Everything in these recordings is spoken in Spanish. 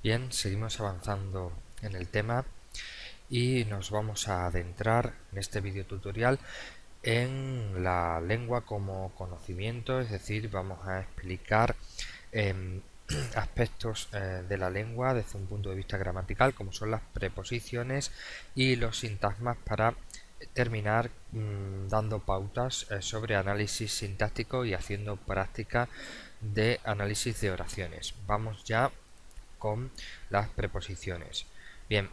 Bien, seguimos avanzando en el tema y nos vamos a adentrar en este video tutorial en la lengua como conocimiento, es decir, vamos a explicar em, aspectos de la lengua desde un punto de vista gramatical, como son las preposiciones y los sintagmas, para terminar dando pautas sobre análisis sintáctico y haciendo práctica de análisis de oraciones. Vamos ya con las preposiciones. Bien,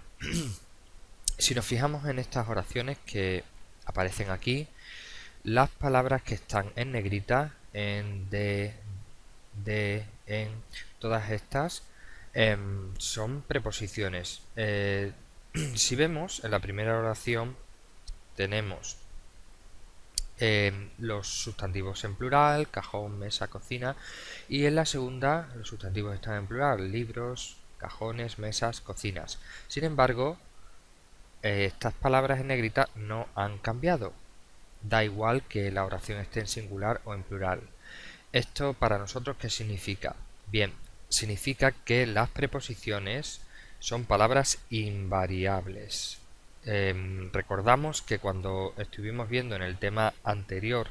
si nos fijamos en estas oraciones que aparecen aquí, las palabras que están en negrita, en en todas estas, son preposiciones. Si vemos en la primera oración tenemos los sustantivos en plural, cajón, mesa, cocina, y en la segunda los sustantivos están en plural, libros, cajones, mesas, cocinas. Sin embargo, estas palabras en negrita no han cambiado. Da igual que la oración esté en singular o en plural. ¿Esto para nosotros qué significa? Bien, significa que las preposiciones son palabras invariables. Recordamos que cuando estuvimos viendo en el tema anterior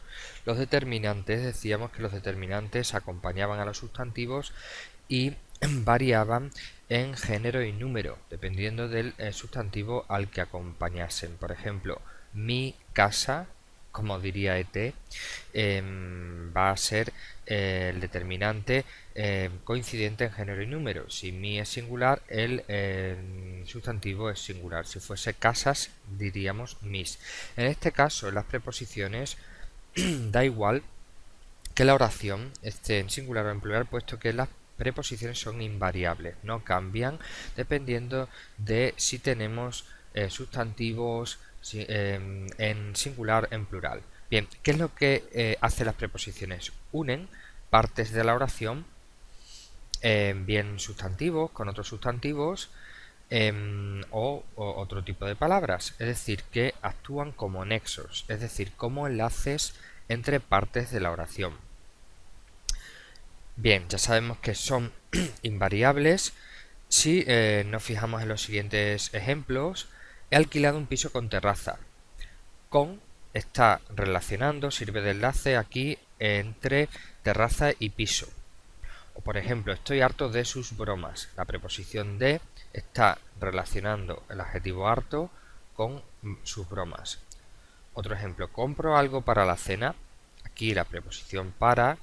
los determinantes, decíamos que los determinantes acompañaban a los sustantivos y variaban en género y número, dependiendo del sustantivo al que acompañasen. Por ejemplo, mi casa, como diría ET, va a ser el determinante coincidente en género y número. Si mi es singular, el sustantivo es singular. Si fuese casas, diríamos mis. En este caso, en las preposiciones, da igual que la oración esté en singular o en plural, puesto que las preposiciones son invariables, no cambian dependiendo de si tenemos sustantivos en singular o en plural. Bien, ¿qué es lo que hacen las preposiciones? Unen partes de la oración, bien sustantivos con otros sustantivos, o otro tipo de palabras, es decir, que actúan como nexos, es decir, como enlaces entre partes de la oración. Bien, ya sabemos que son invariables. Si nos fijamos en los siguientes ejemplos, he alquilado un piso con terraza. Con está relacionando, sirve de enlace aquí entre terraza y piso. O por ejemplo, estoy harto de sus bromas. La preposición de está relacionando el adjetivo harto con sus bromas. Otro ejemplo, compro algo para la cena. Aquí la preposición para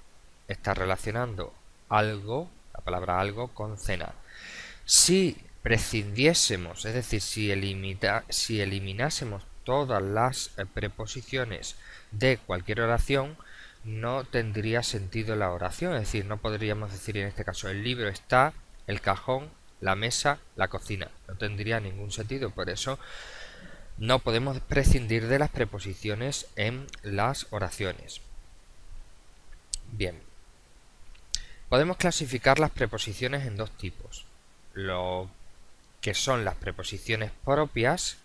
está relacionando algo, la palabra algo, con cena. Si prescindiésemos, es decir, si eliminásemos todas las preposiciones de cualquier oración, no tendría sentido la oración, es decir, no podríamos decir en este caso el libro está, el cajón, la mesa, la cocina. No tendría ningún sentido, por eso no podemos prescindir de las preposiciones en las oraciones. Bien, podemos clasificar las preposiciones en dos tipos. Lo que son las preposiciones propias,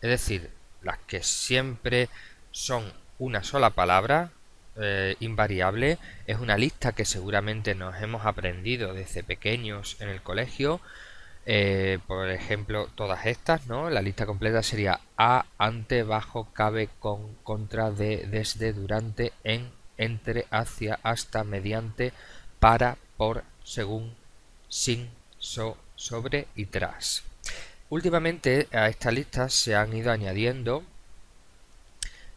es decir, las que siempre son una sola palabra, invariable. Es una lista que seguramente nos hemos aprendido desde pequeños en el colegio. Por ejemplo, todas estas, ¿no? La lista completa sería a, ante, bajo, cabe, con, contra, de, desde, durante, en, entre, hacia, hasta, mediante, para, por, según, sin, sobre y tras. Últimamente a esta lista se han ido añadiendo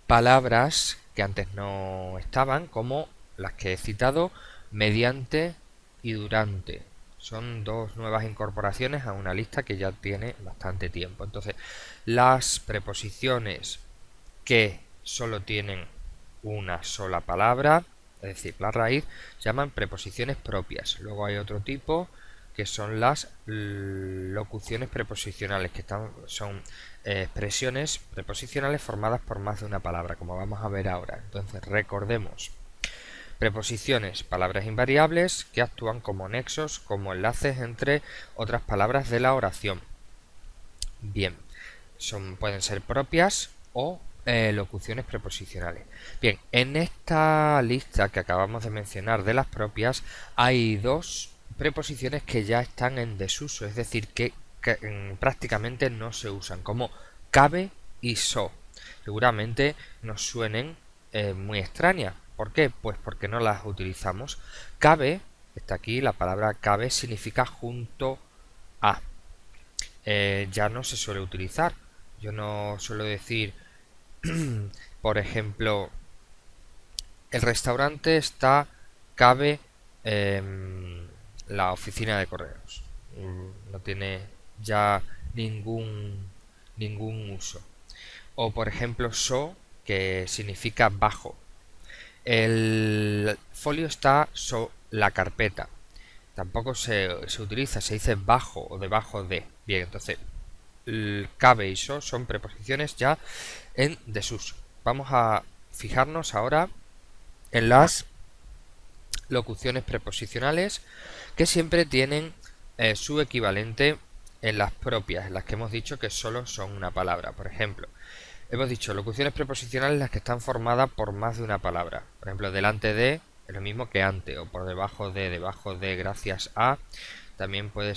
palabras que antes no estaban, como las que he citado, mediante y durante. Son dos nuevas incorporaciones a una lista que ya tiene bastante tiempo. Entonces, las preposiciones que solo tienen una sola palabra, es decir, la raíz, se llaman preposiciones propias. Luego hay otro tipo que son las locuciones preposicionales, que son expresiones preposicionales formadas por más de una palabra, como vamos a ver ahora. Entonces, recordemos: preposiciones, palabras invariables que actúan como nexos, como enlaces entre otras palabras de la oración. Bien, pueden ser propias o locuciones preposicionales. Bien, en esta lista que acabamos de mencionar de las propias hay dos preposiciones que ya están en desuso, es decir, que prácticamente no se usan, como cabe y so. Seguramente nos suenen muy extrañas. ¿Por qué? Pues porque no las utilizamos. Cabe, está aquí, la palabra cabe significa junto a. Ya no se suele utilizar. Yo no suelo decir, por ejemplo, el restaurante está, cabe la oficina de correos. No tiene ya ningún uso. O por ejemplo, so, que significa bajo. El folio está la carpeta. Tampoco se utiliza, se dice bajo o debajo de. Bien, entonces cabe y so son preposiciones ya en desuso. Vamos a fijarnos ahora en las locuciones preposicionales que siempre tienen su equivalente en las propias, en las que hemos dicho que solo son una palabra. Por ejemplo, hemos dicho locuciones preposicionales las que están formadas por más de una palabra. Por ejemplo, delante de es lo mismo que ante, o por debajo de, gracias a. También puede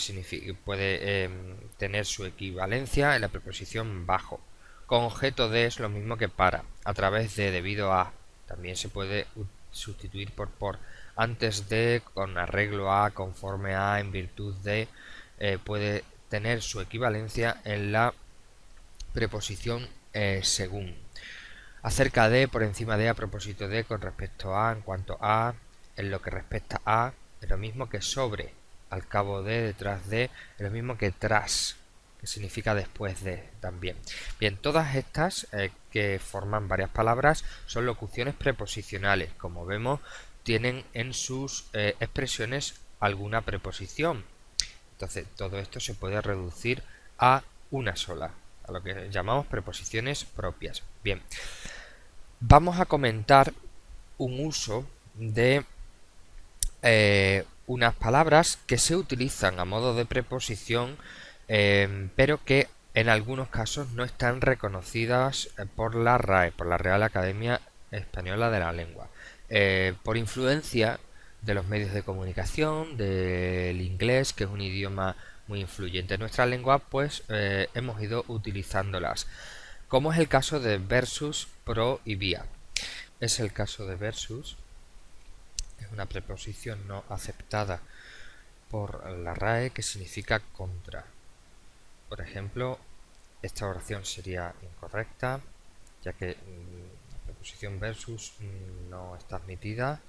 tener su equivalencia en la preposición bajo. Con objeto de es lo mismo que para, a través de, debido a. También se puede sustituir por, antes de, con arreglo a, conforme a, en virtud de. Puede tener su equivalencia en la preposición según. Acerca de, por encima de, a propósito de, con respecto a, en cuanto a, en lo que respecta a, es lo mismo que sobre, al cabo de, detrás de, es lo mismo que tras, que significa después de también. Bien, todas estas que forman varias palabras son locuciones preposicionales. Como vemos, tienen en sus expresiones alguna preposición. Entonces, todo esto se puede reducir a una sola, a lo que llamamos preposiciones propias. Bien, vamos a comentar un uso de unas palabras que se utilizan a modo de preposición, pero que en algunos casos no están reconocidas por la RAE, por la Real Academia Española de la Lengua, por influencia de los medios de comunicación, del inglés, que es un idioma muy influyente en nuestra lengua, pues hemos ido utilizándolas, como es el caso de versus, pro y vía. Es el caso de versus, es una preposición no aceptada por la RAE que significa contra. Por ejemplo, esta oración sería incorrecta, ya que la preposición versus no está admitida.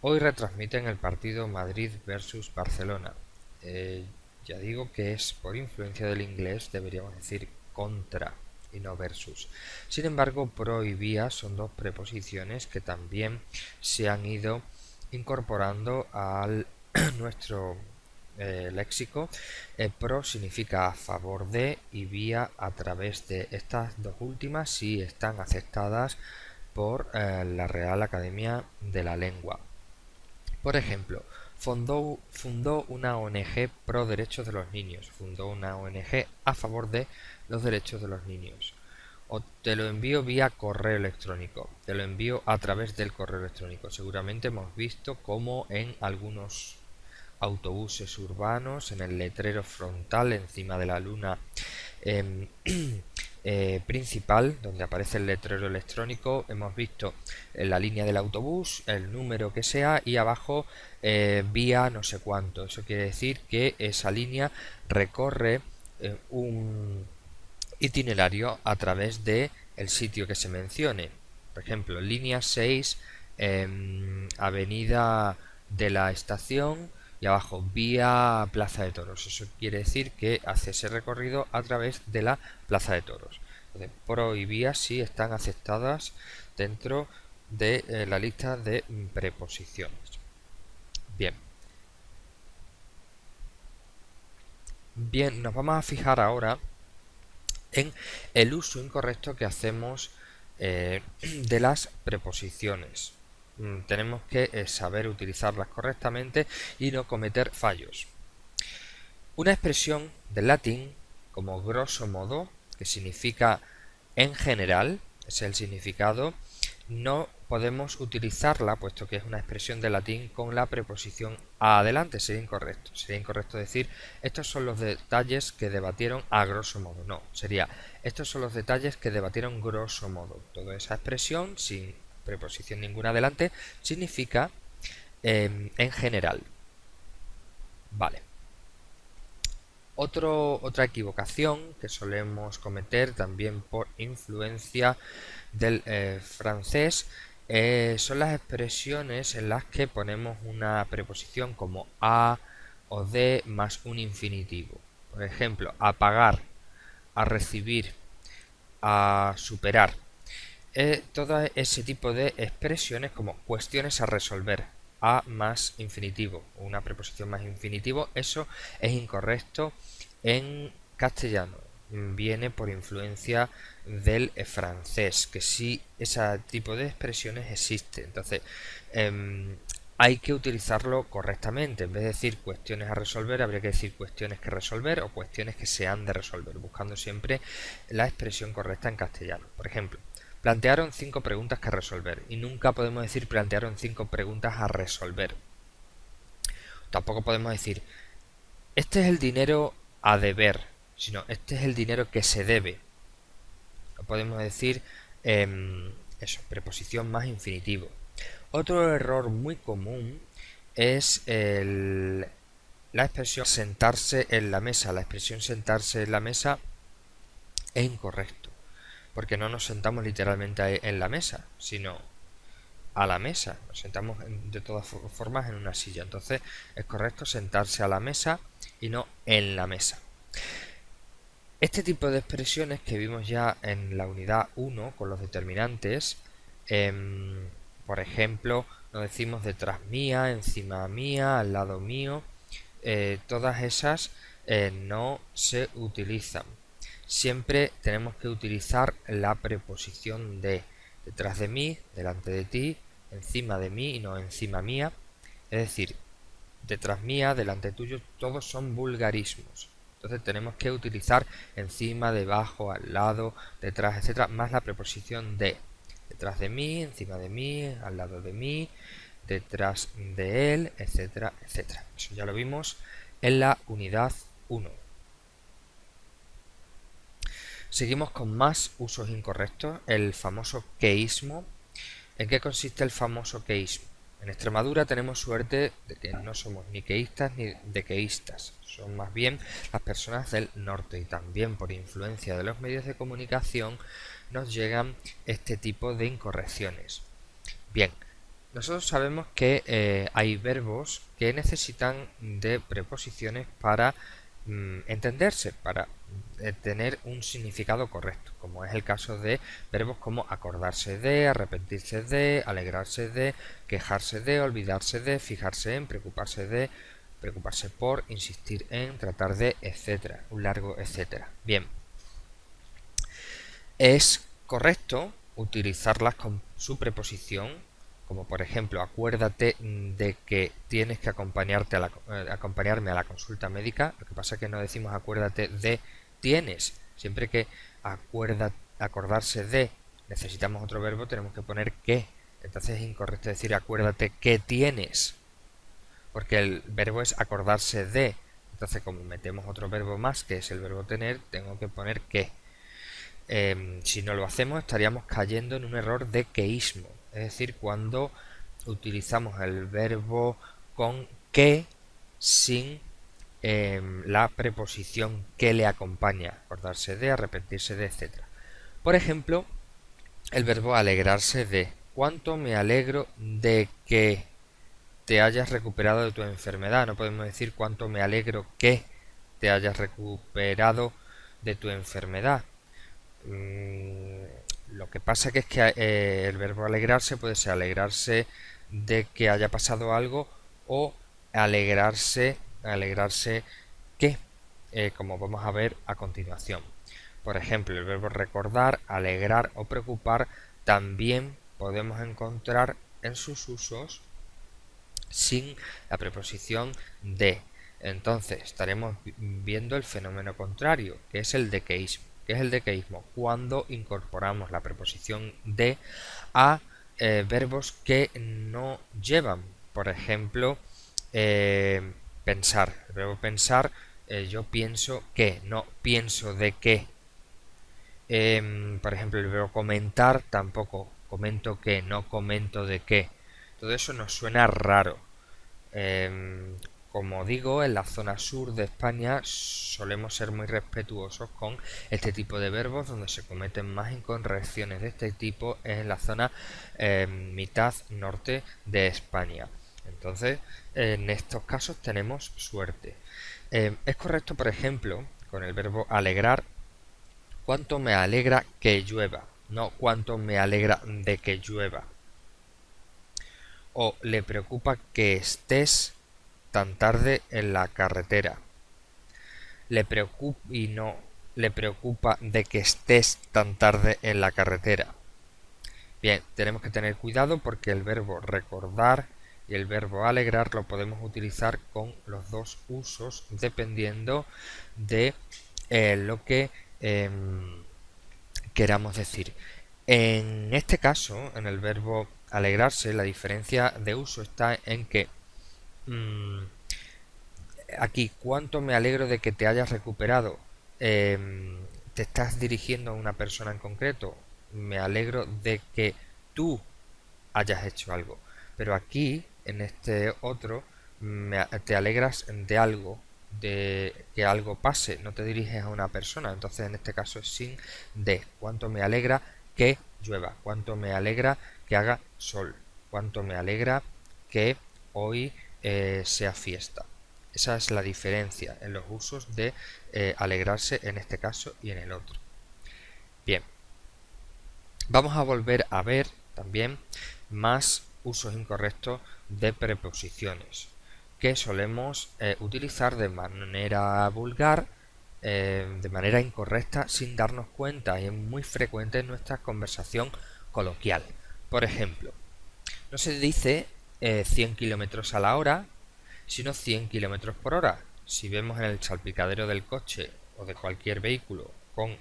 Hoy retransmiten el partido Madrid versus Barcelona. Ya digo que es por influencia del inglés, deberíamos decir contra y no versus. Sin embargo, pro y vía son dos preposiciones que también se han ido incorporando al nuestro léxico. Pro significa a favor de y vía a través de. Estas dos últimas sí están aceptadas por la Real Academia de la Lengua. Por ejemplo, fundó una ONG pro derechos de los niños, fundó una ONG a favor de los derechos de los niños. O te lo envío vía correo electrónico, te lo envío a través del correo electrónico. Seguramente hemos visto cómo en algunos autobuses urbanos, en el letrero frontal encima de la luna principal, donde aparece el letrero electrónico, hemos visto la línea del autobús, el número que sea y abajo vía no sé cuánto. Eso quiere decir que esa línea recorre un itinerario a través de el sitio que se mencione. Por ejemplo, línea 6, avenida de la estación, y abajo vía Plaza de Toros. Eso quiere decir que hace ese recorrido a través de la Plaza de Toros. Entonces, pro y vía sí están aceptadas dentro de la lista de preposiciones. Bien. Bien, nos vamos a fijar ahora en el uso incorrecto que hacemos de las preposiciones. Tenemos que saber utilizarlas correctamente y no cometer fallos. Una expresión del latín como grosso modo, que significa en general, es el significado, no podemos utilizarla, puesto que es una expresión de latín, con la preposición a adelante. Sería incorrecto. Sería incorrecto decir, estos son los detalles que debatieron a grosso modo. No, sería, estos son los detalles que debatieron grosso modo. Toda esa expresión, sin preposición ninguna adelante, significa en general. Vale. Otra equivocación que solemos cometer también por influencia del francés son las expresiones en las que ponemos una preposición como a o de más un infinitivo. Por ejemplo, a pagar, a recibir, a superar. Todo ese tipo de expresiones como cuestiones a resolver, a más infinitivo, una preposición más infinitivo, eso es incorrecto en castellano. Viene por influencia del francés, que sí, ese tipo de expresiones existe. Entonces, hay que utilizarlo correctamente. En vez de decir cuestiones a resolver, habría que decir cuestiones que resolver o cuestiones que se han de resolver, buscando siempre la expresión correcta en castellano. Por ejemplo, plantearon 5 preguntas que resolver, y nunca podemos decir plantearon 5 preguntas a resolver. Tampoco podemos decir este es el dinero a deber, sino este es el dinero que se debe. No podemos decir eso, preposición más infinitivo. Otro error muy común es la expresión sentarse en la mesa. La expresión sentarse en la mesa es incorrecto, porque no nos sentamos literalmente en la mesa, sino a la mesa. Nos sentamos de todas formas en una silla. Entonces es correcto sentarse a la mesa y no en la mesa. Este tipo de expresiones que vimos ya en la unidad 1 con los determinantes, por ejemplo, nos decimos detrás mía, encima mía, al lado mío, todas esas no se utilizan. Siempre tenemos que utilizar la preposición de detrás de mí, delante de ti, encima de mí y no encima mía. Es decir, detrás mía, delante tuyo, todos son vulgarismos. Entonces tenemos que utilizar encima, debajo, al lado, detrás, etcétera, más la preposición de. Detrás de mí, encima de mí, al lado de mí, detrás de él, etcétera, etcétera. Eso ya lo vimos en la unidad 1. Seguimos con más usos incorrectos, el famoso queísmo. ¿En qué consiste el famoso queísmo? En Extremadura tenemos suerte de que no somos ni queístas ni dequeístas, son más bien las personas del norte, y también por influencia de los medios de comunicación nos llegan este tipo de incorrecciones. Bien, nosotros sabemos que hay verbos que necesitan de preposiciones para entenderse, para tener un significado correcto, como es el caso de verbos como acordarse de, arrepentirse de, alegrarse de, quejarse de, olvidarse de, fijarse en, preocuparse de, preocuparse por, insistir en, tratar de, etcétera, un largo etcétera. Bien, es correcto utilizarlas con su preposición, como por ejemplo, acuérdate de que tienes que acompañarme a la consulta médica. Lo que pasa es que no decimos acuérdate de tienes. Siempre que acordarse de necesitamos otro verbo, tenemos que poner que. Entonces es incorrecto decir acuérdate que tienes, porque el verbo es acordarse de. Entonces, como metemos otro verbo más, que es el verbo tener, tengo que poner que. Si no lo hacemos, estaríamos cayendo en un error de queísmo. Es decir, cuando utilizamos el verbo con que sin la preposición que le acompaña, acordarse de, arrepentirse de, etc. Por ejemplo, el verbo alegrarse de. ¿Cuánto me alegro de que te hayas recuperado de tu enfermedad? No podemos decir cuánto me alegro que te hayas recuperado de tu enfermedad. Lo que pasa que es que el verbo alegrarse puede ser alegrarse de que haya pasado algo o alegrarse que, como vamos a ver a continuación. Por ejemplo, el verbo recordar, alegrar o preocupar también podemos encontrar en sus usos sin la preposición de. Entonces estaremos viendo el fenómeno contrario, que es el dequeísmo. ¿Qué es el dequeísmo? Cuando incorporamos la preposición de a verbos que no llevan. Por ejemplo, pensar. El verbo pensar, yo pienso que, no pienso de qué. Por ejemplo, el verbo comentar tampoco. Comento que, no comento de qué. Todo eso nos suena raro. Em, Como digo, en la zona sur de España solemos ser muy respetuosos con este tipo de verbos, donde se cometen más incorrecciones de este tipo es en la zona mitad norte de España. Entonces, en estos casos tenemos suerte. Es correcto, por ejemplo, con el verbo alegrar, cuánto me alegra que llueva, no cuánto me alegra de que llueva. O le preocupa que estés tan tarde en la carretera. Le preocupa y no le preocupa de que estés tan tarde en la carretera. Bien, tenemos que tener cuidado porque el verbo recordar y el verbo alegrar lo podemos utilizar con los dos usos dependiendo de lo que queramos decir. En este caso, en el verbo alegrarse, la diferencia de uso está en que aquí, cuánto me alegro de que te hayas recuperado. Te estás dirigiendo a una persona en concreto. Me alegro de que tú hayas hecho algo. Pero aquí, en este otro, te alegras de algo, de que algo pase, no te diriges a una persona. Entonces, en este caso es sin de. Cuánto me alegra que llueva. Cuánto me alegra que haga sol. Cuánto me alegra que hoy sea fiesta. Esa es la diferencia en los usos de alegrarse en este caso y en el otro. Bien, vamos a volver a ver también más usos incorrectos de preposiciones que solemos utilizar de manera vulgar, de manera incorrecta, sin darnos cuenta, y es muy frecuente en nuestra conversación coloquial. Por ejemplo, no se dice 100 kilómetros a la hora, sino 100 kilómetros por hora. Si vemos en el salpicadero del coche o de cualquier vehículo con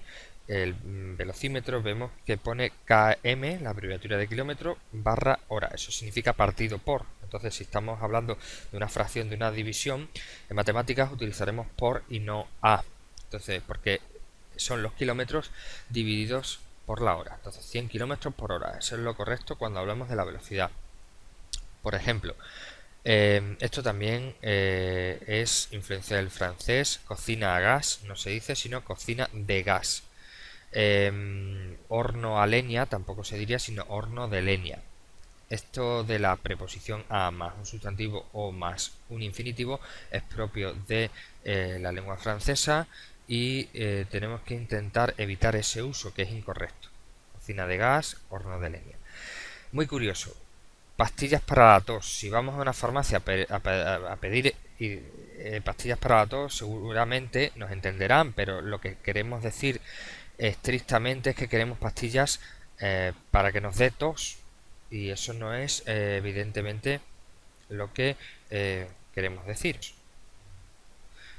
el velocímetro, vemos que pone km, la abreviatura de kilómetro, barra hora. Eso significa partido por. Entonces, si estamos hablando de una fracción, de una división, en matemáticas utilizaremos por y no a. Entonces, porque son los kilómetros divididos por la hora. Entonces, 100 kilómetros por hora. Eso es lo correcto cuando hablamos de la velocidad. Por ejemplo, esto también es influencia del francés. Cocina a gas no se dice, sino cocina de gas. Horno a leña tampoco se diría, sino horno de leña. Esto de la preposición a más un sustantivo o más un infinitivo es propio de la lengua francesa y tenemos que intentar evitar ese uso que es incorrecto. Cocina de gas, horno de leña. Muy curioso. Pastillas para la tos. Si vamos a una farmacia a pedir pastillas para la tos, seguramente nos entenderán, pero lo que queremos decir estrictamente es que queremos pastillas para que nos dé tos. Y eso no es evidentemente lo que queremos decir.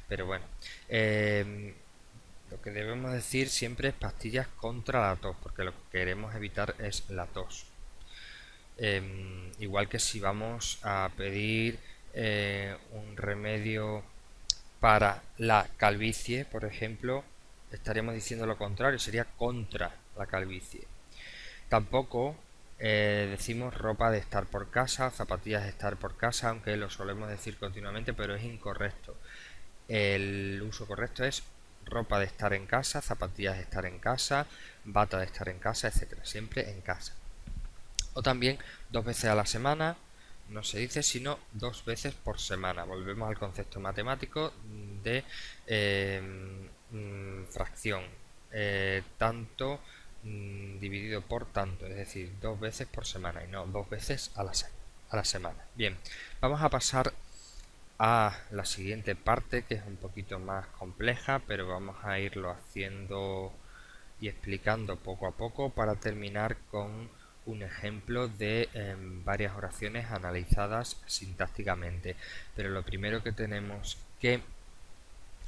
Pero bueno, lo que debemos decir siempre es pastillas contra la tos, porque lo que queremos evitar es la tos. Igual que si vamos a pedir un remedio para la calvicie, por ejemplo, estaríamos diciendo lo contrario, sería contra la calvicie. Tampoco decimos ropa de estar por casa, zapatillas de estar por casa, aunque lo solemos decir continuamente, pero es incorrecto. El uso correcto es ropa de estar en casa, zapatillas de estar en casa, bata de estar en casa, etcétera, siempre en casa. O también 2 veces a la semana, no se dice, sino 2 veces por semana. Volvemos al concepto matemático de fracción. Tanto dividido por tanto, es decir, 2 veces por semana y no 2 veces a la semana. Bien, vamos a pasar a la siguiente parte, que es un poquito más compleja, pero vamos a irlo haciendo y explicando poco a poco para terminar con un ejemplo de varias oraciones analizadas sintácticamente. Pero lo primero que tenemos que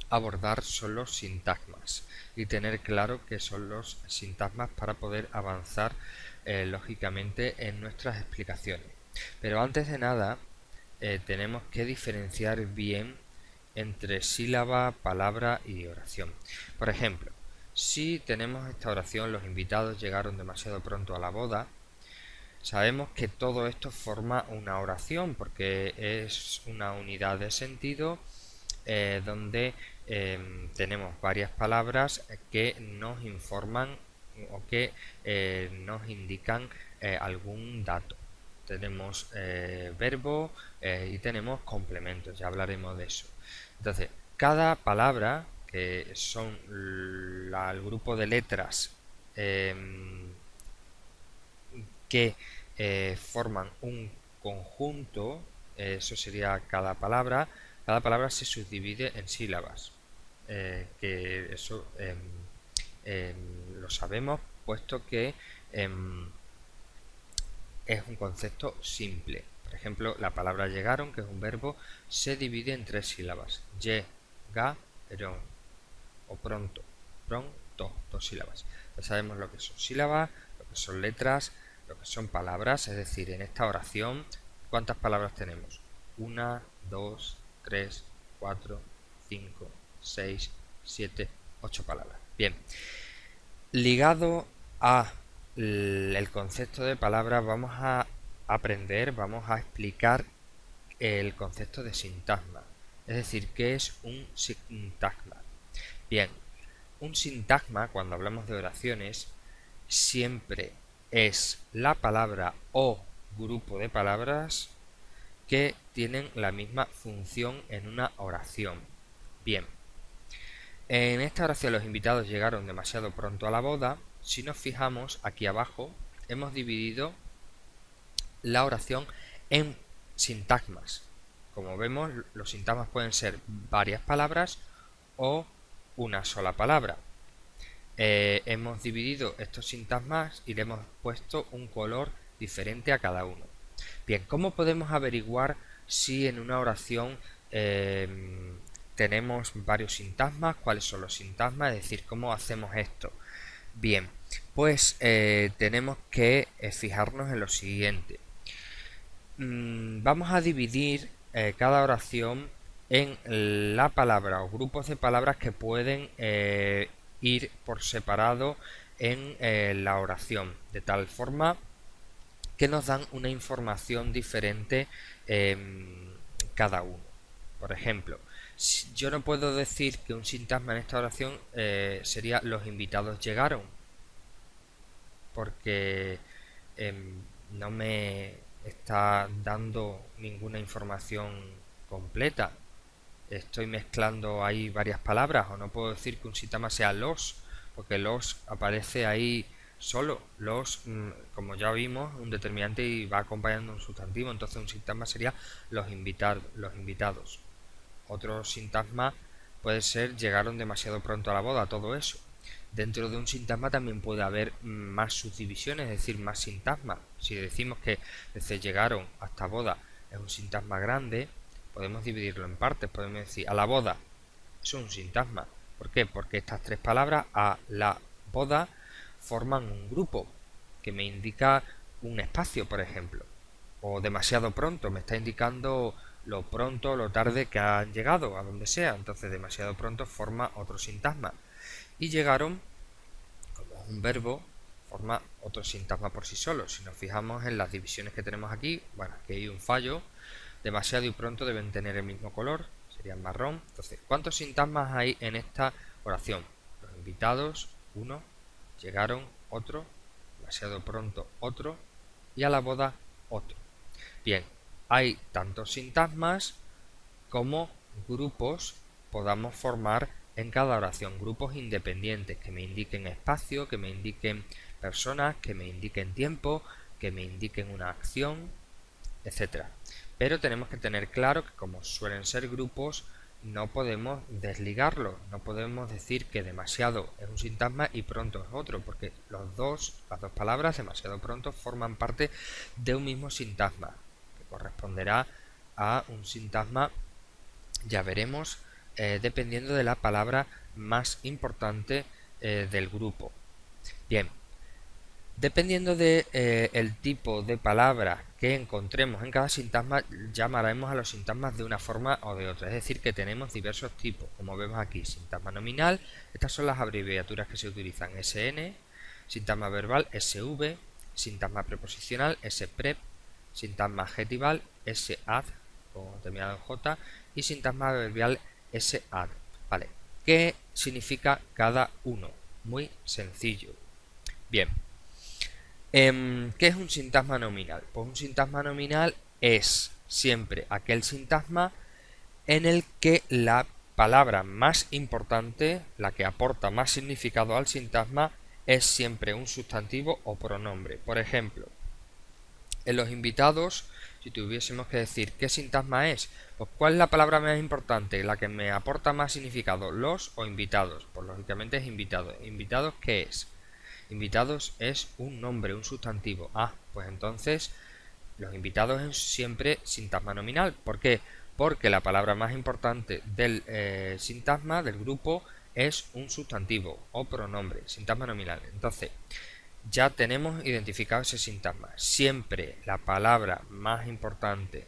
abordar son los sintagmas y tener claro qué son los sintagmas para poder avanzar lógicamente en nuestras explicaciones. Pero antes de nada tenemos que diferenciar bien entre sílaba, palabra y oración. Por ejemplo, si tenemos esta oración: los invitados llegaron demasiado pronto a la boda, sabemos que todo esto forma una oración porque es una unidad de sentido donde tenemos varias palabras que nos informan o que nos indican algún dato. Tenemos verbo y tenemos complementos, ya hablaremos de eso. Entonces, cada palabra, que son el grupo de letras que forman un conjunto, eso sería cada palabra. Cada palabra se subdivide en sílabas, que eso lo sabemos, puesto que es un concepto simple. Por ejemplo, la palabra llegaron, que es un verbo, se divide en 3 sílabas: llegaron, o pronto, pronto, 2 sílabas. Ya sabemos lo que son sílabas, lo que son letras, lo que son palabras. Es decir, en esta oración, ¿cuántas palabras tenemos? 1, 2, 3, 4, 5, 6, 7, 8 palabras. Bien, ligado a el concepto de palabra, vamos a explicar el concepto de sintagma. Es decir, ¿qué es un sintagma? Bien, un sintagma, cuando hablamos de oraciones, siempre es la palabra o grupo de palabras que tienen la misma función en una oración. Bien, en esta oración los invitados llegaron demasiado pronto a la boda. Si nos fijamos aquí abajo, hemos dividido la oración en sintagmas. Como vemos, los sintagmas pueden ser varias palabras o una sola palabra. Hemos dividido estos sintagmas y le hemos puesto un color diferente a cada uno. Bien, ¿cómo podemos averiguar si en una oración tenemos varios sintagmas? ¿Cuáles son los sintagmas? Es decir, ¿cómo hacemos esto? Bien, pues tenemos que fijarnos en lo siguiente. Vamos a dividir cada oración en la palabra o grupos de palabras que pueden ir por separado en la oración, de tal forma que nos dan una información diferente cada uno. Por ejemplo, yo no puedo decir que un sintagma en esta oración sería los invitados llegaron, porque no me está dando ninguna información completa. Estoy mezclando ahí varias palabras, o no puedo decir que un sintagma sea los, porque los aparece ahí solo. Los, como ya vimos, un determinante y va acompañando un sustantivo. Entonces un sintagma sería los invitados. Otro sintagma puede ser llegaron demasiado pronto a la boda, todo eso. Dentro de un sintagma también puede haber más subdivisiones, es decir, más sintagmas. Si decimos que desde llegaron hasta boda es un sintagma grande, podemos dividirlo en partes. Podemos decir a la boda, eso es un sintagma. ¿Por qué? Porque estas 3 palabras, a la boda, forman un grupo que me indica un espacio, por ejemplo. O demasiado pronto, me está indicando lo pronto o lo tarde que han llegado, a donde sea. Entonces demasiado pronto forma otro sintagma. Y llegaron, como es un verbo, forma otro sintagma por sí solo. Si nos fijamos en las divisiones que tenemos aquí, bueno, aquí hay un fallo. Demasiado y pronto deben tener el mismo color, serían marrón. Entonces, ¿cuántos sintagmas hay en esta oración? Los invitados, uno; llegaron, otro; demasiado pronto, otro; y a la boda, otro. Bien, hay tantos sintagmas como grupos podamos formar en cada oración, grupos independientes que me indiquen espacio, que me indiquen personas, que me indiquen tiempo, que me indiquen una acción, etcétera. Pero tenemos que tener claro que, como suelen ser grupos, no podemos desligarlos. No podemos decir que demasiado es un sintagma y pronto es otro, porque las dos palabras, demasiado pronto, forman parte de un mismo sintagma, que corresponderá a un sintagma, ya veremos, dependiendo de la palabra más importante del grupo. Bien, Dependiendo de el tipo de palabra que encontremos en cada sintagma, llamaremos a los sintagmas de una forma o de otra. Es decir, que tenemos diversos tipos, como vemos aquí, sintagma nominal, estas son las abreviaturas que se utilizan, SN, sintagma verbal, SV, sintagma preposicional, SPREP, sintagma adjetival, SAD, o terminado en J, y sintagma adverbial, SAD. Vale, ¿qué significa cada uno? Muy sencillo. Bien. ¿Qué es un sintagma nominal? Pues un sintagma nominal es siempre aquel sintagma en el que la palabra más importante, la que aporta más significado al sintagma, es siempre un sustantivo o pronombre. Por ejemplo, en los invitados, si tuviésemos que decir qué sintagma es, pues ¿cuál es la palabra más importante, la que me aporta más significado? ¿Los o invitados? Pues lógicamente es invitados. ¿Invitados qué es? Invitados es un nombre, un sustantivo. Ah, pues entonces los invitados es siempre sintagma nominal. ¿Por qué? Porque la palabra más importante del sintagma, del grupo, es un sustantivo o pronombre, sintagma nominal. Entonces, ya tenemos identificado ese sintagma. Siempre la palabra más importante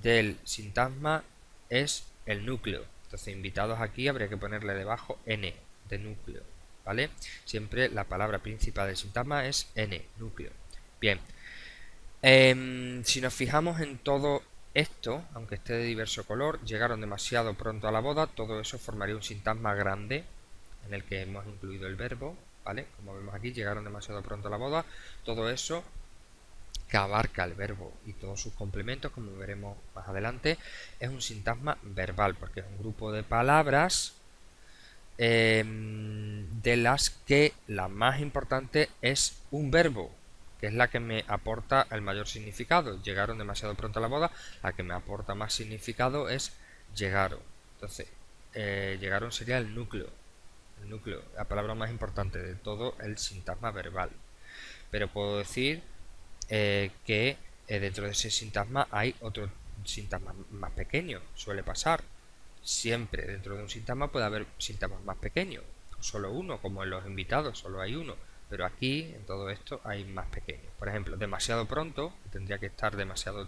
del sintagma es el núcleo. Entonces, invitados aquí habría que ponerle debajo N, de núcleo. ¿Vale? Siempre la palabra principal del sintagma es N, núcleo. Bien. Si nos fijamos en todo esto, aunque esté de diverso color, llegaron demasiado pronto a la boda, todo eso formaría un sintagma grande en el que hemos incluido el verbo, ¿vale? Como vemos aquí, llegaron demasiado pronto a la boda, todo eso que abarca el verbo y todos sus complementos, como veremos más adelante, es un sintagma verbal, porque es un grupo de palabras de las que la más importante es un verbo, que es la que me aporta el mayor significado. Llegaron demasiado pronto a la boda, la que me aporta más significado es llegaron. Entonces, llegaron sería el núcleo, la palabra más importante de todo el sintagma verbal. Pero puedo decir que dentro de ese sintagma hay otro sintagma más pequeño, suele pasar. Siempre dentro de un sintagma puede haber sintagmas más pequeños, solo uno, como en los invitados, solo hay uno, pero aquí en todo esto hay más pequeños. Por ejemplo, demasiado pronto, tendría que estar demasiado,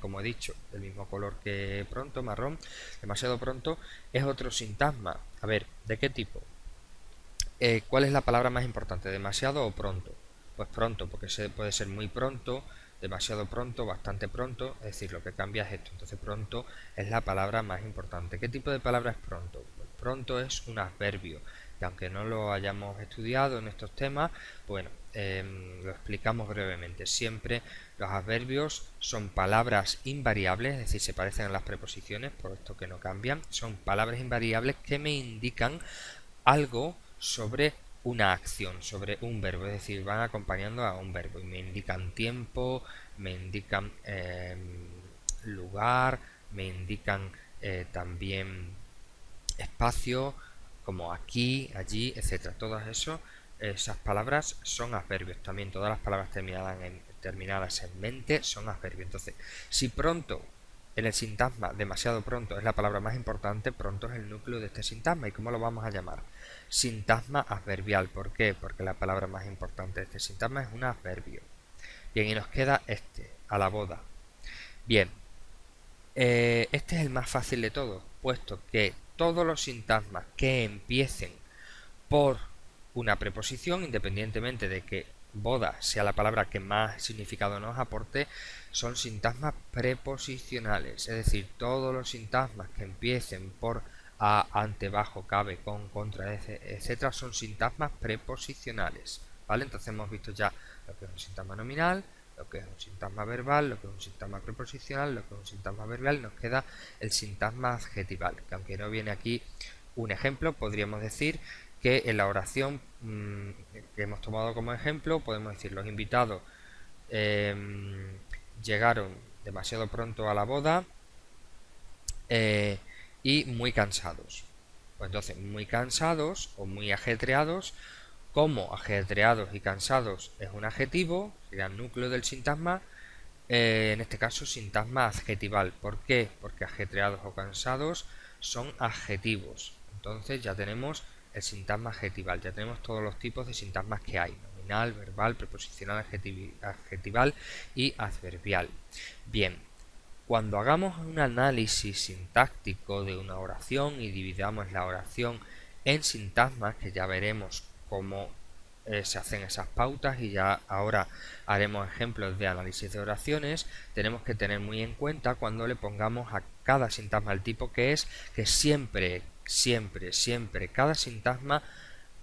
como he dicho, del mismo color que pronto, marrón. Demasiado pronto es otro sintagma. A ver, ¿de qué tipo? ¿Cuál es la palabra más importante? ¿Demasiado o pronto? Pues pronto, porque puede ser muy pronto, demasiado pronto, bastante pronto, es decir, lo que cambia es esto. Entonces pronto es la palabra más importante. ¿Qué tipo de palabra es pronto? Pues pronto es un adverbio, que aunque no lo hayamos estudiado en estos temas, bueno, lo explicamos brevemente. Siempre los adverbios son palabras invariables, es decir, se parecen a las preposiciones, por esto que no cambian. Son palabras invariables que me indican algo sobre una acción, sobre un verbo, es decir, van acompañando a un verbo y me indican tiempo, me indican lugar, me indican también espacio, como aquí, allí, etcétera. Todas esas palabras son adverbios. También todas las palabras terminadas en mente son adverbios. Entonces, si pronto en el sintagma demasiado pronto es la palabra más importante, pronto es el núcleo de este sintagma. ¿Y cómo lo vamos a llamar? Sintagma adverbial. ¿Por qué? Porque la palabra más importante de este sintagma es un adverbio. Bien, y nos queda este, a la boda. Bien, este es el más fácil de todos, puesto que todos los sintagmas que empiecen por una preposición, independientemente de que boda sea la palabra que más significado nos aporte, son sintagmas preposicionales. Es decir, todos los sintagmas que empiecen por a, ante, bajo, cabe, con, contra, etcétera, son sintagmas preposicionales. ¿Vale? Entonces hemos visto ya lo que es un sintagma nominal, lo que es un sintagma verbal, lo que es un sintagma preposicional, lo que es un sintagma verbal. Nos queda el sintagma adjetival, que aunque no viene aquí un ejemplo, podríamos decir que en la oración que hemos tomado como ejemplo, podemos decir los invitados llegaron demasiado pronto a la boda y muy cansados. Pues entonces, muy cansados o muy ajetreados, como ajetreados y cansados es un adjetivo, sería el núcleo del sintagma, en este caso sintagma adjetival. ¿Por qué? Porque ajetreados o cansados son adjetivos. Entonces ya tenemos el sintagma adjetival, ya tenemos todos los tipos de sintagmas que hay. nominal, verbal, preposicional, adjetival y adverbial. Bien, cuando hagamos un análisis sintáctico de una oración y dividamos la oración en sintagmas, que ya veremos cómo se hacen esas pautas y ya ahora haremos ejemplos de análisis de oraciones, tenemos que tener muy en cuenta cuando le pongamos a cada sintagma el tipo que es, que siempre, cada sintagma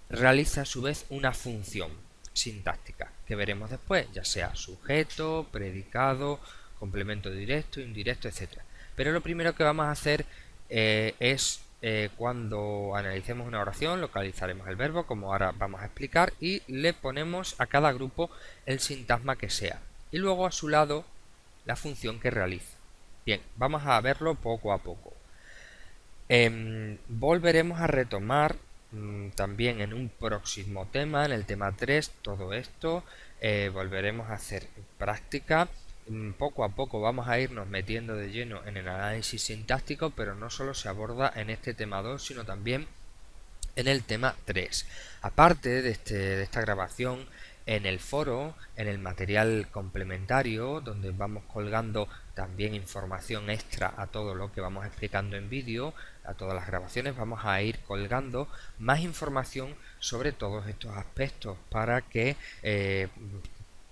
realiza a su vez una función sintáctica, que veremos después, ya sea sujeto, predicado, complemento directo, indirecto, etcétera. Pero lo primero que vamos a hacer es cuando analicemos una oración, localizaremos el verbo, como ahora vamos a explicar, y le ponemos a cada grupo el sintagma que sea. Y luego a su lado la función que realiza. Bien, vamos a verlo poco a poco. Volveremos a retomar también en un próximo tema, en el tema 3, todo esto. Volveremos a hacer práctica. Poco a poco vamos a irnos metiendo de lleno en el análisis sintáctico, pero no solo se aborda en este tema 2, sino también en el tema 3. Aparte de esta grabación, en el foro, en el material complementario, donde vamos colgando también información extra a todo lo que vamos explicando en vídeo, a todas las grabaciones, vamos a ir colgando más información sobre todos estos aspectos para que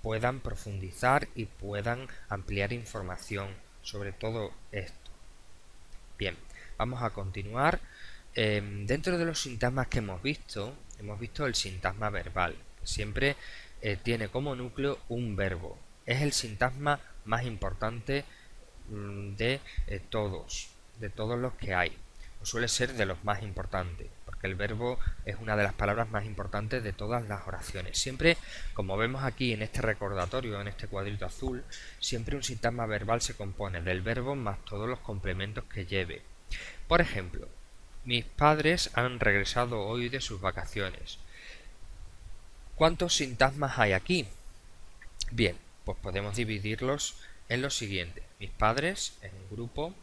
puedan profundizar y puedan ampliar información sobre todo esto. Bien, vamos a continuar. Dentro de los sintagmas que hemos visto el sintagma verbal, que siempre tiene como núcleo un verbo. Es el sintagma más importante de todos los que hay. O suele ser de los más importantes, porque el verbo es una de las palabras más importantes de todas las oraciones. Siempre, como vemos aquí en este recordatorio, en este cuadrito azul, siempre un sintagma verbal se compone del verbo más todos los complementos que lleve. Por ejemplo, mis padres han regresado hoy de sus vacaciones. ¿Cuántos sintagmas hay aquí? Bien, pues podemos dividirlos en lo siguiente. Mis padres, en un grupo,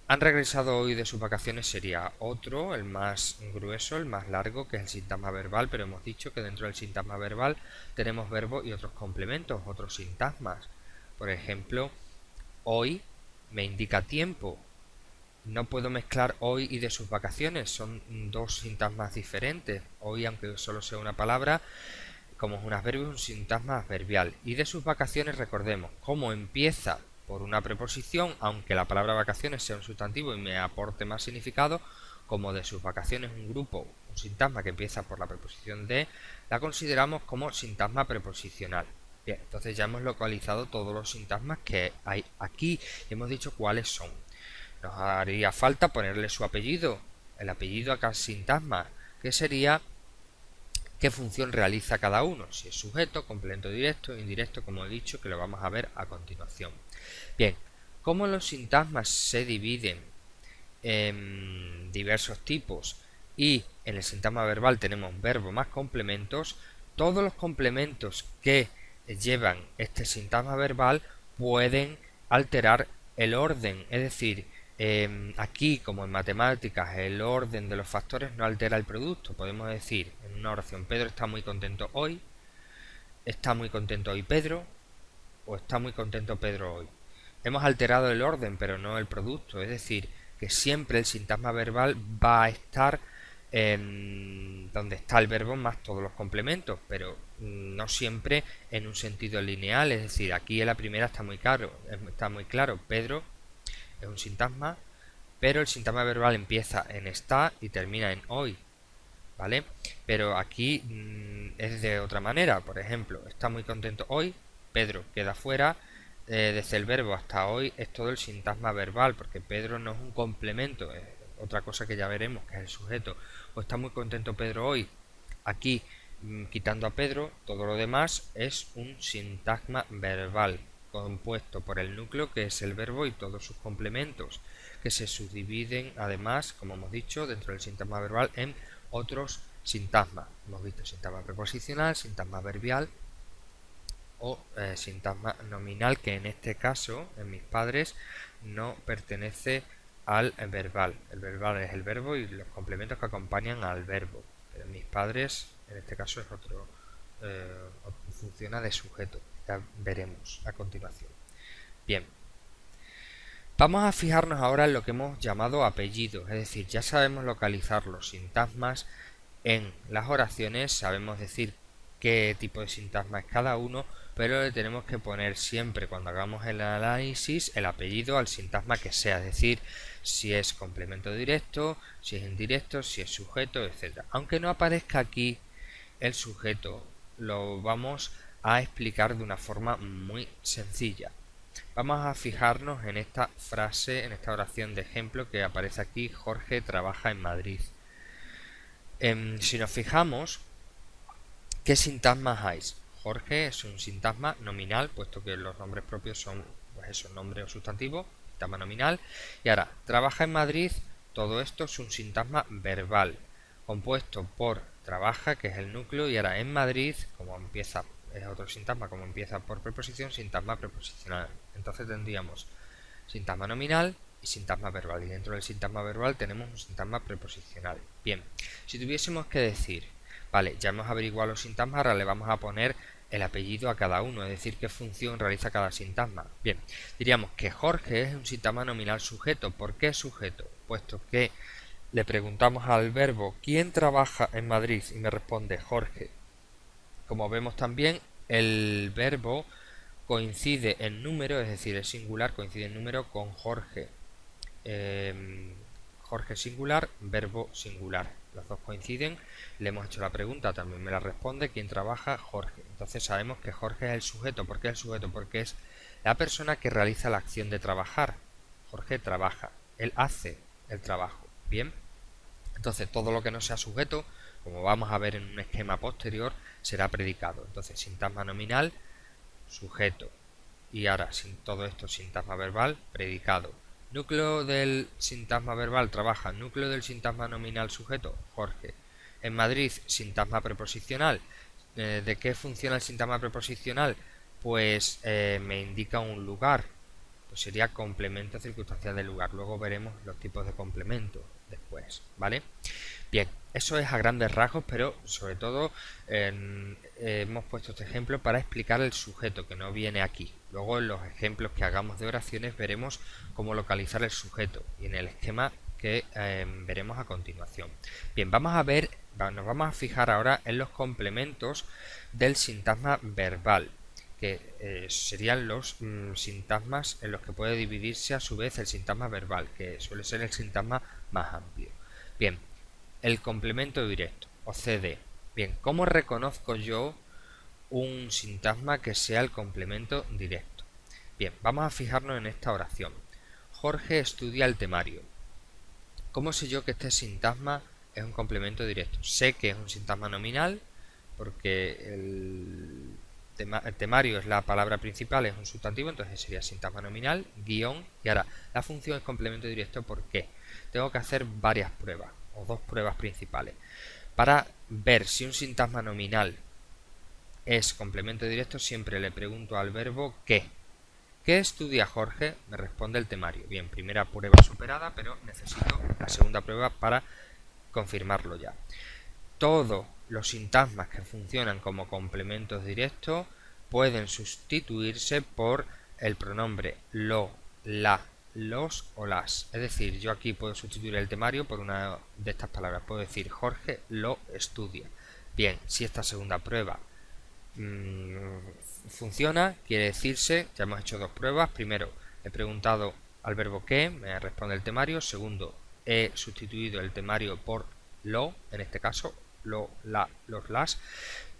han regresado hoy de sus vacaciones sería otro, el más grueso, el más largo, que es el sintagma verbal, pero hemos dicho que dentro del sintagma verbal tenemos verbo y otros complementos, otros sintagmas. Por ejemplo, hoy me indica tiempo. No puedo mezclar hoy y de sus vacaciones, son dos sintagmas diferentes. Hoy, aunque solo sea una palabra, como es un adverbio, es un sintagma adverbial. Y de sus vacaciones, recordemos, cómo empieza por una preposición, aunque la palabra vacaciones sea un sustantivo y me aporte más significado, como de sus vacaciones un grupo, un sintagma que empieza por la preposición de, la consideramos como sintagma preposicional. Bien, entonces ya hemos localizado todos los sintagmas que hay aquí y hemos dicho cuáles son. Nos haría falta ponerle su apellido, el apellido a cada sintagma, que sería qué función realiza cada uno, si es sujeto, complemento directo, indirecto, como he dicho, que lo vamos a ver a continuación. Bien, como los sintagmas se dividen en diversos tipos y en el sintagma verbal tenemos verbo más complementos, todos los complementos que llevan este sintagma verbal pueden alterar el orden, es decir, aquí, como en matemáticas, el orden de los factores no altera el producto. Podemos decir en una oración, Pedro está muy contento hoy, está muy contento hoy Pedro, o está muy contento Pedro hoy. Hemos alterado el orden, pero no el producto. Es decir, que siempre el sintagma verbal va a estar donde está el verbo más todos los complementos, pero no siempre en un sentido lineal. Es decir, aquí en la primera está muy claro, Pedro es un sintagma, pero el sintagma verbal empieza en está y termina en hoy, ¿vale? Pero aquí es de otra manera. Por ejemplo, está muy contento hoy, Pedro queda fuera, desde el verbo hasta hoy es todo el sintagma verbal, porque Pedro no es un complemento, es otra cosa que ya veremos, que es el sujeto. O está muy contento Pedro hoy, aquí quitando a Pedro, todo lo demás es un sintagma verbal, compuesto por el núcleo, que es el verbo, y todos sus complementos, que se subdividen además, como hemos dicho, dentro del sintagma verbal en otros sintagmas. Hemos visto sintagma preposicional, sintagma verbial o sintagma nominal, que en este caso, en mis padres, no pertenece al verbal. El verbal es el verbo y los complementos que acompañan al verbo. Pero en mis padres, en este caso, es funciona de sujeto. Ya veremos a continuación. Bien, vamos a fijarnos ahora en lo que hemos llamado apellidos, es decir, ya sabemos localizar los sintagmas en las oraciones, sabemos decir qué tipo de sintagma es cada uno, pero le tenemos que poner siempre, cuando hagamos el análisis, el apellido al sintagma que sea, es decir, si es complemento directo, si es indirecto, si es sujeto, etc. Aunque no aparezca aquí el sujeto, lo vamos a explicar de una forma muy sencilla. Vamos a fijarnos en esta frase, en esta oración de ejemplo que aparece aquí: Jorge trabaja en Madrid. Si nos fijamos, ¿qué sintagmas hay? Jorge es un sintagma nominal, puesto que los nombres propios son, pues eso, nombre o sustantivo, sintagma nominal. Y ahora, trabaja en Madrid, todo esto es un sintagma verbal, compuesto por trabaja, que es el núcleo, y ahora en Madrid, como empieza, es otro sintagma, como empieza por preposición, sintagma preposicional. Entonces tendríamos sintagma nominal y sintagma verbal, y dentro del sintagma verbal tenemos un sintagma preposicional. Bien, si tuviésemos que decir, vale, ya hemos averiguado los sintagmas, ahora le vamos a poner el apellido a cada uno, es decir, qué función realiza cada sintagma. Bien, diríamos que Jorge es un sintagma nominal sujeto. ¿Por qué sujeto? Puesto que le preguntamos al verbo ¿quién trabaja en Madrid? Y me responde Jorge. Como vemos también, el verbo coincide en número, es decir, el singular coincide en número con Jorge. Jorge singular, verbo singular. Los dos coinciden. Le hemos hecho la pregunta, también me la responde. ¿Quién trabaja? Jorge. Entonces sabemos que Jorge es el sujeto. ¿Por qué el sujeto? Porque es la persona que realiza la acción de trabajar. Jorge trabaja. Él hace el trabajo. Bien. Entonces todo lo que no sea sujeto, como vamos a ver en un esquema posterior, será predicado. Entonces sintagma nominal, sujeto. Y ahora, sin todo esto, sintagma verbal, predicado. Núcleo del sintagma verbal trabaja. Núcleo del sintagma nominal sujeto, Jorge. En Madrid, sintagma preposicional. ¿De qué funciona el sintagma preposicional? Pues me indica un lugar. Pues sería complemento circunstancial del lugar. Luego veremos los tipos de complemento después, ¿vale? Bien, eso es a grandes rasgos, pero sobre todo hemos puesto este ejemplo para explicar el sujeto que no viene aquí. Luego en los ejemplos que hagamos de oraciones veremos cómo localizar el sujeto y en el esquema que veremos a continuación. Bien, vamos a ver, nos vamos a fijar ahora en los complementos del sintagma verbal, que serían los sintagmas en los que puede dividirse a su vez el sintagma verbal, que suele ser el sintagma más amplio. Bien, el complemento directo, o CD. Bien, ¿cómo reconozco yo un sintagma que sea el complemento directo? Bien, vamos a fijarnos en esta oración. Jorge estudia el temario. ¿Cómo sé yo que este sintagma es un complemento directo? Sé que es un sintagma nominal, porque el temario es la palabra principal, es un sustantivo, entonces sería sintagma nominal, guión, y ahora la función es complemento directo. ¿Por qué? Tengo que hacer varias pruebas, o dos pruebas principales, para ver si un sintagma nominal es complemento directo. Siempre le pregunto al verbo ¿qué? ¿Qué estudia Jorge? Me responde el temario. Bien, primera prueba superada, pero necesito la segunda prueba para confirmarlo ya. Todos los sintagmas que funcionan como complementos directos pueden sustituirse por el pronombre lo, la, los o las. Es decir, yo aquí puedo sustituir el temario por una de estas palabras. Puedo decir Jorge lo estudia. Bien, si esta segunda prueba funciona, quiere decirse, ya hemos hecho dos pruebas. Primero, he preguntado al verbo qué, me responde el temario. Segundo, he sustituido el temario por lo, en este caso, lo, la, los, las,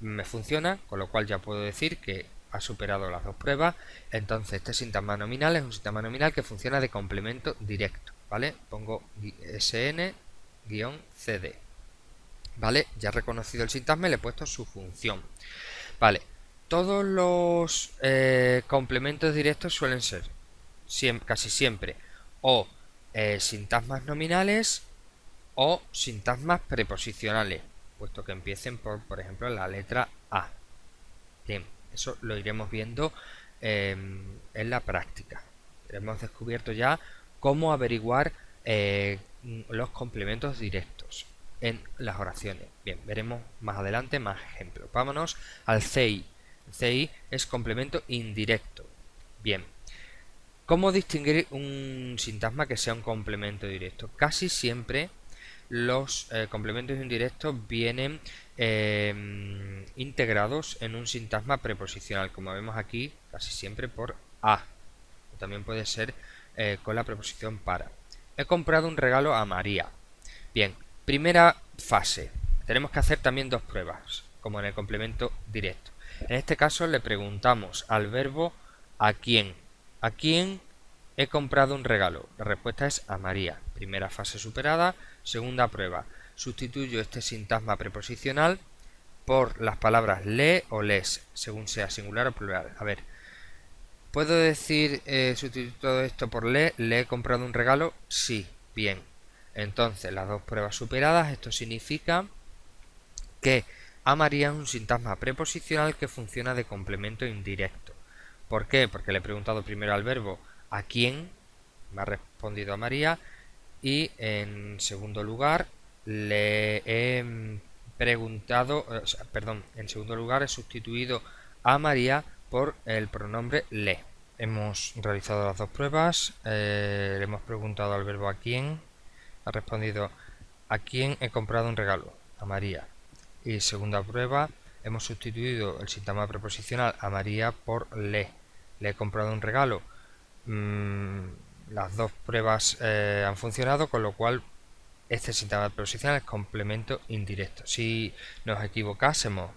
me funciona, con lo cual ya puedo decir que ha superado las dos pruebas. Entonces este sintagma nominal es un sintagma nominal que funciona de complemento directo, ¿vale? Pongo sn-cd, ¿vale? Ya he reconocido el sintagma y le he puesto su función, ¿vale? Todos los complementos directos suelen ser casi siempre o sintagmas nominales o sintagmas preposicionales, puesto que empiecen por ejemplo, la letra A. Bien, eso lo iremos viendo en la práctica. Hemos descubierto ya cómo averiguar los complementos directos. en las oraciones. Bien, veremos más adelante más ejemplos. Vámonos al CI. El CI es complemento indirecto. Bien, ¿cómo distinguir un sintagma que sea un complemento directo? Casi siempre los complementos indirectos vienen integrados en un sintagma preposicional, como vemos aquí, casi siempre por a. También puede ser con la preposición para. He comprado un regalo a María. Bien, primera fase. Tenemos que hacer también dos pruebas, como en el complemento directo. En este caso le preguntamos al verbo ¿a quién? ¿A quién he comprado un regalo? La respuesta es a María. Primera fase superada. Segunda prueba. Sustituyo este sintagma preposicional por las palabras le o les, según sea singular o plural. A ver, ¿puedo decir sustituir todo esto por le he comprado un regalo? Sí, bien. Entonces, las dos pruebas superadas, esto significa que a María es un sintagma preposicional que funciona de complemento indirecto. ¿Por qué? Porque le he preguntado primero al verbo ¿a quién? Me ha respondido a María. Y en segundo lugar le he preguntado, en segundo lugar he sustituido a María por el pronombre le. Hemos realizado las dos pruebas, le hemos preguntado al verbo a quién, ha respondido ¿a quién he comprado un regalo? A María. Y segunda prueba, hemos sustituido el sintagma preposicional a María por le. Le he comprado un regalo. Las dos pruebas han funcionado, con lo cual este sintagma preposicional es complemento indirecto. Si nos equivocásemos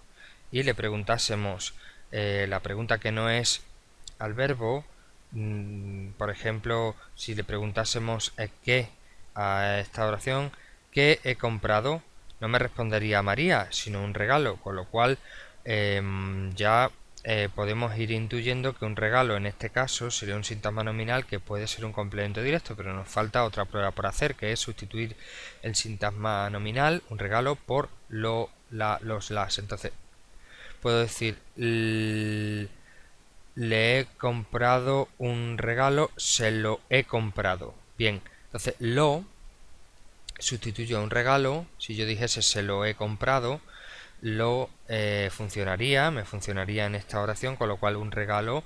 y le preguntásemos la pregunta que no es al verbo, por ejemplo, si le preguntásemos ¿qué? A esta oración, ¿qué he comprado? No me respondería María, sino un regalo, con lo cual ya podemos ir intuyendo que un regalo en este caso sería un sintagma nominal que puede ser un complemento directo, pero nos falta otra prueba por hacer, que es sustituir el sintagma nominal, un regalo, por los, las. Entonces, puedo decir le he comprado un regalo, se lo he comprado. Bien, entonces lo sustituyo a un regalo. Si yo dijese se lo he comprado, lo me funcionaría en esta oración, con lo cual un regalo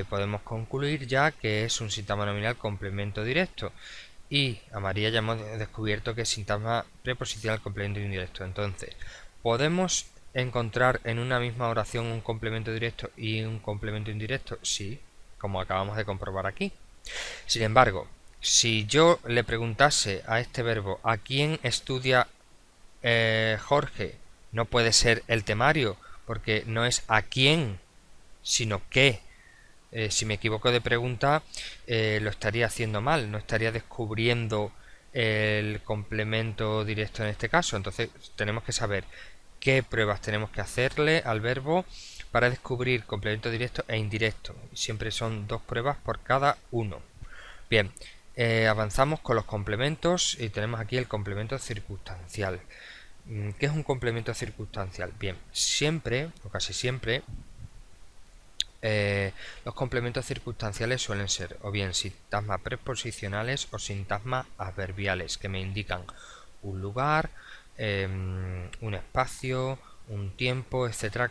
podemos concluir ya que es un sintagma nominal complemento directo. Y a María ya hemos descubierto que es sintagma preposicional complemento indirecto. Entonces, ¿podemos encontrar en una misma oración un complemento directo y un complemento indirecto? Sí, como acabamos de comprobar aquí. Sin embargo, si yo le preguntase a este verbo ¿a quién estudia Jorge? No puede ser el temario, porque no es a quién, sino qué. Si me equivoco de pregunta, lo estaría haciendo mal, no estaría descubriendo el complemento directo en este caso. Entonces tenemos que saber qué pruebas tenemos que hacerle al verbo para descubrir complemento directo e indirecto. Siempre son dos pruebas por cada uno. Bien, avanzamos con los complementos y tenemos aquí el complemento circunstancial. ¿Qué es un complemento circunstancial? Bien, siempre, o casi siempre, los complementos circunstanciales suelen ser o bien sintagmas preposicionales o sintagmas adverbiales, que me indican un lugar, un espacio, un tiempo, etcétera.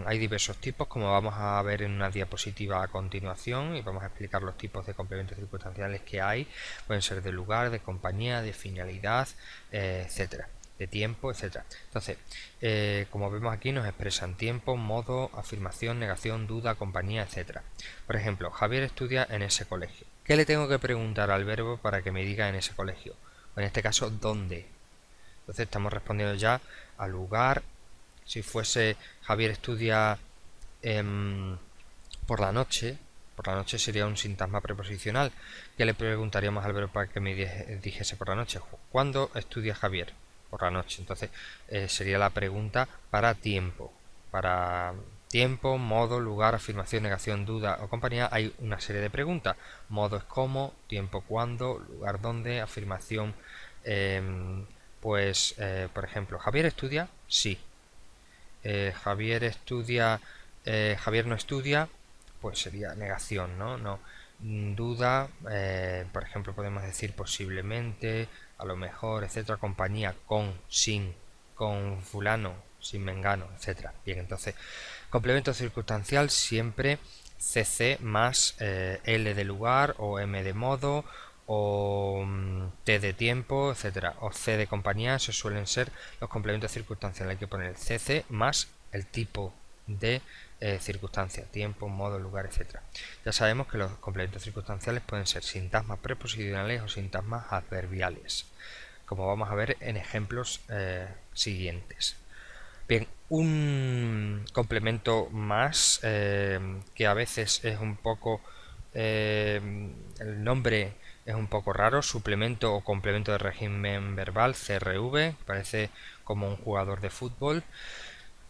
Hay diversos tipos, como vamos a ver en una diapositiva a continuación, y vamos a explicar los tipos de complementos circunstanciales que hay. Pueden ser de lugar, de compañía, de finalidad, etcétera, de tiempo, etcétera. Entonces, como vemos aquí, nos expresan tiempo, modo, afirmación, negación, duda, compañía, etcétera. Por ejemplo, Javier estudia en ese colegio. ¿Qué le tengo que preguntar al verbo para que me diga en ese colegio? O en este caso, ¿dónde? Entonces estamos respondiendo ya al lugar. Si fuese Javier estudia por la noche sería un sintagma preposicional. ¿Qué le preguntaríamos al verbo para que me dijese por la noche? ¿Cuándo estudia Javier? Por la noche. Entonces sería la pregunta para tiempo. Para tiempo, modo, lugar, afirmación, negación, duda o compañía hay una serie de preguntas. Modo es cómo, tiempo cuándo, lugar dónde, afirmación por ejemplo, ¿Javier estudia? Sí. Javier no estudia, pues sería negación, ¿no? duda, por ejemplo, podemos decir posiblemente, a lo mejor, etcétera, compañía, con, sin, con fulano, sin mengano, etcétera. Bien, entonces, complemento circunstancial siempre CC más L de lugar o M de modo o T de tiempo, etcétera, o C de compañía. Esos suelen ser los complementos circunstanciales. Hay que poner CC más el tipo de circunstancia, tiempo, modo, lugar, etcétera. Ya sabemos que los complementos circunstanciales pueden ser sintagmas preposicionales o sintagmas adverbiales, como vamos a ver en ejemplos siguientes. Bien, un complemento más que a veces es un poco el nombre es un poco raro, suplemento o complemento de régimen verbal, CRV, parece como un jugador de fútbol.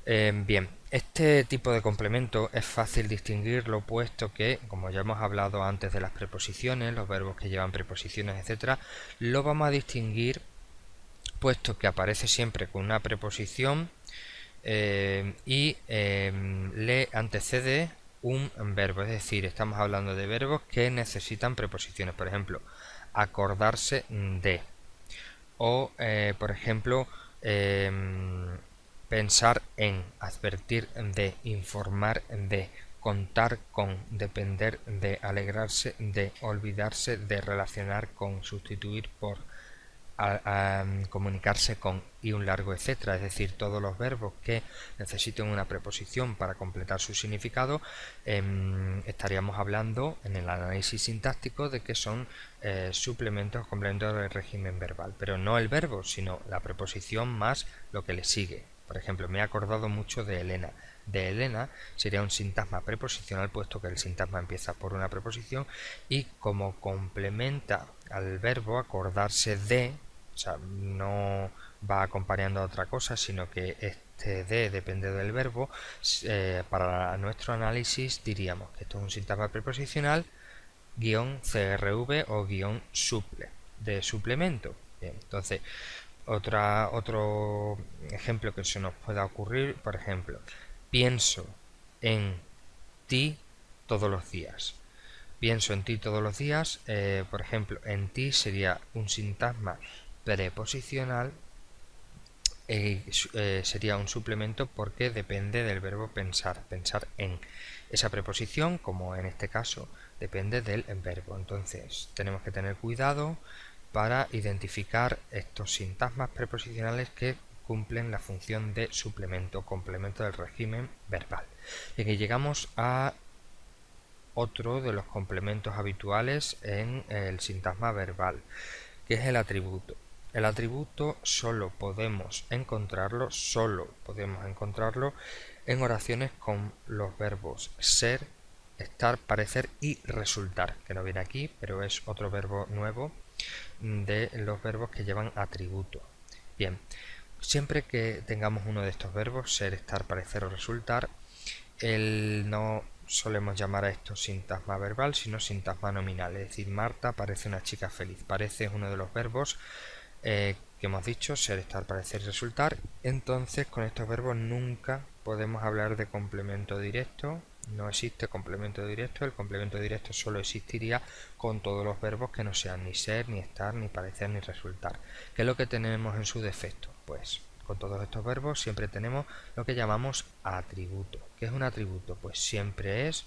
Bien, este tipo de complemento es fácil distinguirlo, puesto que, como ya hemos hablado antes de las preposiciones, los verbos que llevan preposiciones, etcétera, lo vamos a distinguir puesto que aparece siempre con una preposición y le antecede un verbo, es decir, estamos hablando de verbos que necesitan preposiciones, por ejemplo, acordarse de, o por ejemplo, pensar en, advertir de, informar de, contar con, depender de, alegrarse de, olvidarse de, relacionar con, sustituir por, comunicarse con y un largo etcétera, es decir, todos los verbos que necesiten una preposición para completar su significado, estaríamos hablando en el análisis sintáctico de que son suplementos, complementos del régimen verbal, pero no el verbo, sino la preposición más lo que le sigue. Por ejemplo, me he acordado mucho de Elena. De Elena sería un sintagma preposicional, puesto que el sintagma empieza por una preposición y como complementa al verbo acordarse de, o sea, no va acompañando a otra cosa, sino que este de depende del verbo, para nuestro análisis diríamos que esto es un sintagma preposicional guión CRV o guión suple, de suplemento. Bien, entonces, otro ejemplo que se nos pueda ocurrir, por ejemplo, pienso en ti todos los días. Pienso en ti todos los días, por ejemplo, en ti sería un sintagma preposicional, sería un suplemento porque depende del verbo pensar, pensar en. Esa preposición, como en este caso, depende del verbo. Entonces, tenemos que tener cuidado para identificar estos sintagmas preposicionales que cumplen la función de suplemento o complemento del régimen verbal. Y que llegamos a otro de los complementos habituales en el sintagma verbal, que es el atributo. El atributo solo podemos encontrarlo en oraciones con los verbos ser, estar, parecer y resultar, que no viene aquí, pero es otro verbo nuevo de los verbos que llevan atributo. Bien, siempre que tengamos uno de estos verbos, ser, estar, parecer o resultar, no solemos llamar a esto sintagma verbal, sino sintagma nominal. Es decir, Marta parece una chica feliz. Parece es uno de los verbos que hemos dicho, ser, estar, parecer y resultar. Entonces, con estos verbos nunca podemos hablar de complemento directo. No existe complemento directo. El complemento directo solo existiría con todos los verbos que no sean ni ser, ni estar, ni parecer, ni resultar. ¿Qué es lo que tenemos en su defecto? Pues con todos estos verbos siempre tenemos lo que llamamos atributo. ¿Qué es un atributo? Pues siempre es